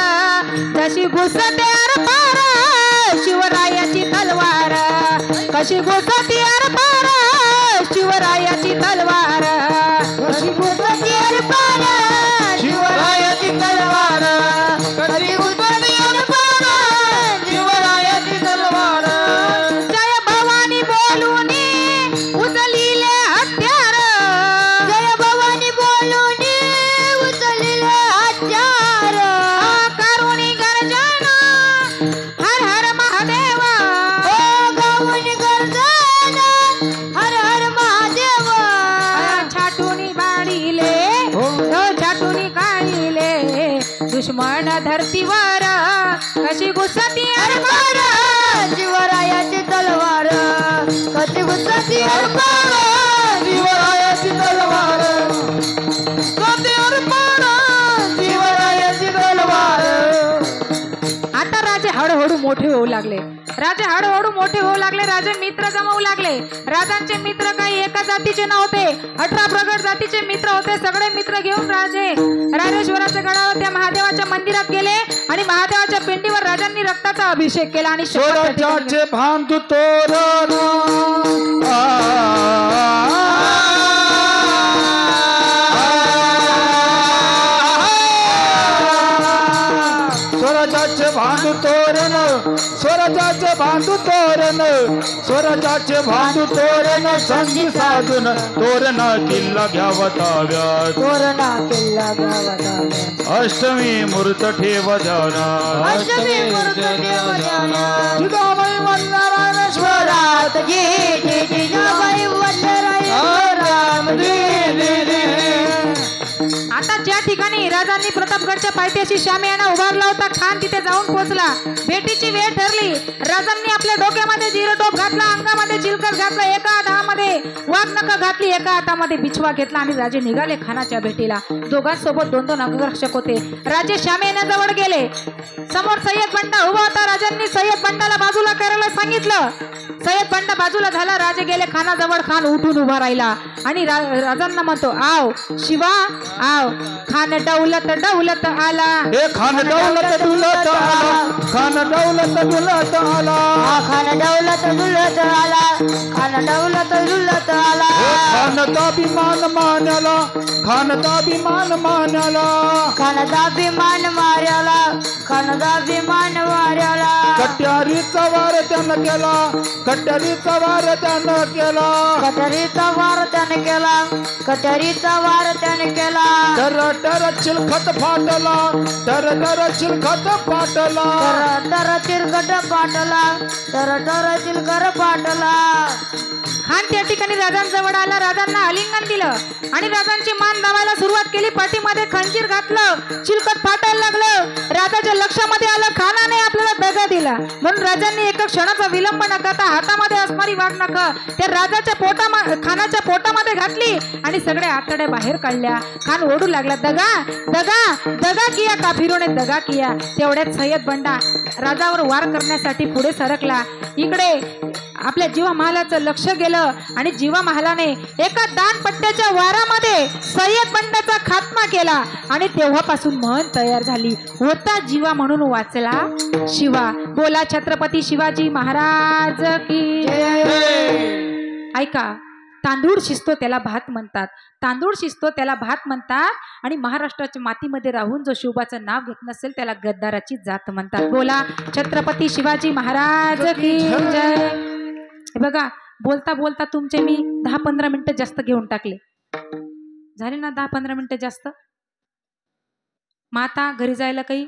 जशी घुसते पार शिवरायाची तलवार कशी घुसती पार शिवरायाची तलवार कशी घुसती पार शिवरायाची तलवार कशी घुसती पार शिवरायाची तलवार जय भवानी बोलून उचलिले हत्यार जय भवानी बोलून उचलले हत्यार करुणी गर्जन हर हर महादेव गाऊन गर्जन हर हर महादेव छाटूनी बाळीले छाटूनी काढिले दुश्मन धरतीवर कशी घुसती पार शिवरायाची तलवार कशी घुसती पार शिवरायाची तलवार शिवरायाची तलवार आता राजे हळूहळू मोठे होऊ लागले राजे मित्र जमवू लागले राजांचे मित्र काही एका जातीचे नव्हते 18 प्रगट जातीचे मित्र होते सगळे मित्र घेऊन राजेश्वराच्या गडावर त्या महादेवाच्या मंदिरात गेले आणि महादेवाच्या पिंडीवर राजांनी रक्ताचा अभिषेक केला आणि स्वराज्याचे भांडू तोरण स्वराज्याचे भांडू तोरण स्वराज्याचे भांडू तोरण स्वराज्याचे भांडू तोरण संधी साधून तोरण किल्ला घ्यावा ताब्यात तोरणा किल्ला गावात अष्टमी मूर्त ठेव ध्यानात अष्टमी मूर्त देव ध्यानात जिजाबाई वल्लरामेश्वरात जिजाबाई वल्लरामेश्वरात आता ज्या ठिकाणी राजांनी प्रतापगडच्या पायथ्याशी शामियाना उभारला होता खान तिथे जाऊन पोहोचला. भेटीची वेळ ठरली. राजांनी आपल्या डोक्यामध्ये जिरटोप घातला, अंगामध्ये चिलकत घातला, एका हातामध्ये वाघनख घातली, एका हातामध्ये बिछवा घेतला आणि राजे निघाले खानाच्या भेटीला. दोघांसोबत 2-2 अंगरक्षक होते. राजे शामियानाजवळ गेले. समोर सय्यद बंडा उभा होता. राजांनी सय्यद बंडाला बाजूला करायला सांगितलं. सय्यद बंडा बाजूला झाला. राजे गेले खानाजवळ. खान उठून उभा राहिला आणि राजांना म्हणतो, आव शिवा आव. खान डौलत डौलत आला. हे खान दौलत डुलत आला, खान दौलत डुलत आला, खान दौलत डुलत आला, खान दौलत डुलत आला. खान दाभिमान मान्याला, खान दाभिमान मान्याला, खान दाभिमान मार्याला, खान दाभिमान मार्याला. कट्यारीचा वार त्यानं केला, कट्यारीचा वार त्यानं केला, कटरीचा वार त्याने केला, कटरीचा वार त्याने केला. टर टर चिलखत फाटला, टर टर चिलखत फाटला, तर तर चिलकट पाटला, तर तर चिलकर पाटला. खान त्या ठिकाणी राजांजवळ आला. राजांना आलिंगन दिलं आणि राजांची मान दाबायला सुरुवात केली. पाठीमध्ये खंजीर घातलं. चिलकत फाटायला लागलं. राजाच्या लक्षामध्ये आलं खानाने आपल्याला दगा दिला. म्हणून राजांनी एका क्षणाचा विलंब न करता हातामध्ये असणारी वाघनख त्या राजाच्या खानाच्या पोटामध्ये घातली आणि सगळे आतड्या बाहेर काढल्या. खान ओढू लागला, दगा दगा दगा किया काफिरोने दगा किया. तेवढ्यात सय्यद बंडा राजावर वार करण्यासाठी पुढे सरकला. इकडे आपल्या जीवा महालाचं लक्ष गेलं आणि जीवा महालाने एका दानपट्ट्याच्या वारामध्ये सय्यद बंडाचा खात्मा केला आणि तेव्हापासून म्हण तयार झाली, होता जीवा म्हणून वाचला शिवा. बोला छत्रपती शिवाजी महाराज की ऐका, तांदूळ शिजतो त्याला भात म्हणतात, तांदूळ शिजतो त्याला भात म्हणतात आणि महाराष्ट्राच्या मातीमध्ये राहून जो शिवबाचं नाव घेत नसेल त्याला गद्दाराची जात म्हणतात. बोला छत्रपती शिवाजी महाराज की जय. हे बघा, बोलता बोलता तुमचे मी 10-15 मिनिटं जास्त घेऊन टाकले. झाले ना 10-15 मिनिटं जास्त. माता घरी जायला काही.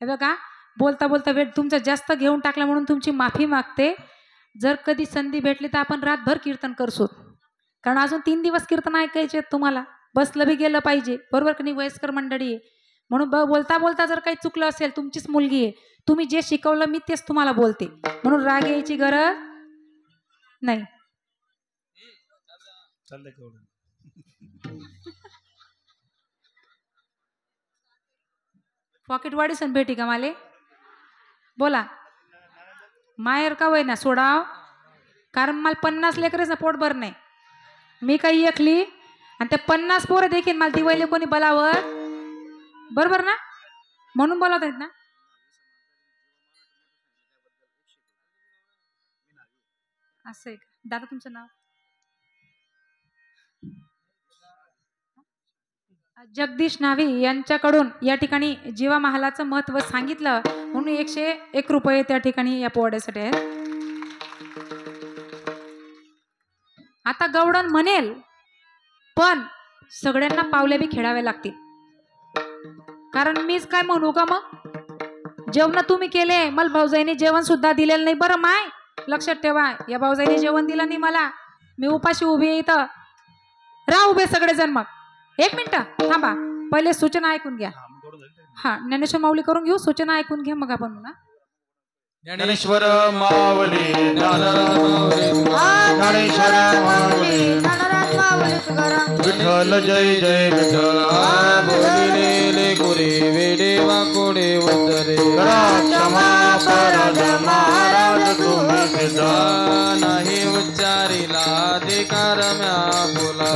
हे बघा, बोलता बोलता वेळ तुमचा जास्त घेऊन टाकला म्हणून तुमची माफी मागते. जर कधी संधी भेटली तर आपण रातभर कीर्तन करसोत, कारण अजून 3 दिवस कीर्तन ऐकायचे तुम्हाला. बसलं बी गेलं पाहिजे, बरोबर की नाही? वयस्कर मंडळी आहे म्हणून बोलता बोलता जर काही चुकलं असेल, तुमचीच मुलगी आहे, तुम्ही जे शिकवलं मी तेच तुम्हाला बोलते, म्हणून राग यायची गरज नाही. पॉकेट वाढीसन भेटी का माले. बोला मायर का वय ना सोडाव, कारण मला 50 लेकरेच ना पोट भर नाही. मी काही एकली आणि त्या 50 पोरं देखील मला दिवाळीला कोणी बोलावं, बरोबर ना? म्हणून बोलत आहेत ना. असं आहे का दादा तुमचं नाव? जगदीश नावी यांच्याकडून या ठिकाणी जीवा महालाचं महत्व सांगितलं म्हणून 101 रुपये त्या ठिकाणी या पोवाड्यासाठी आहेत. आता गवडण म्हणेल पण सगळ्यांना पावले बी खेळावे लागतील, कारण मीच काय म्हणू का मग. जेवण तुम्ही केले, मला भाऊजाईने जेवण सुद्धा दिलेलं नाही. बरं माय लक्षात ठेवा, या भाऊजाईने जेवण दिलं नाही मला, मी उपाशी उभी आहे इथं. राहा उभे सगळेजण. मग 1 मिनिट थांबा, पहिले सूचना ऐकून घ्या. हा, ज्ञानेश्वर माऊली करून घेऊ, सूचना ऐकून घ्या मग आपण म्हणा. ज्ञानेश्वर माऊली, ज्ञानेश्वर माऊली, विठ्ठल जय जय विठ्ठल. बोलिले गोरे वेडे वाकोडे वंदरे, क्षमा करा महाराज तुम्ही नाही उच्चारिला अधिकार म्या बोला.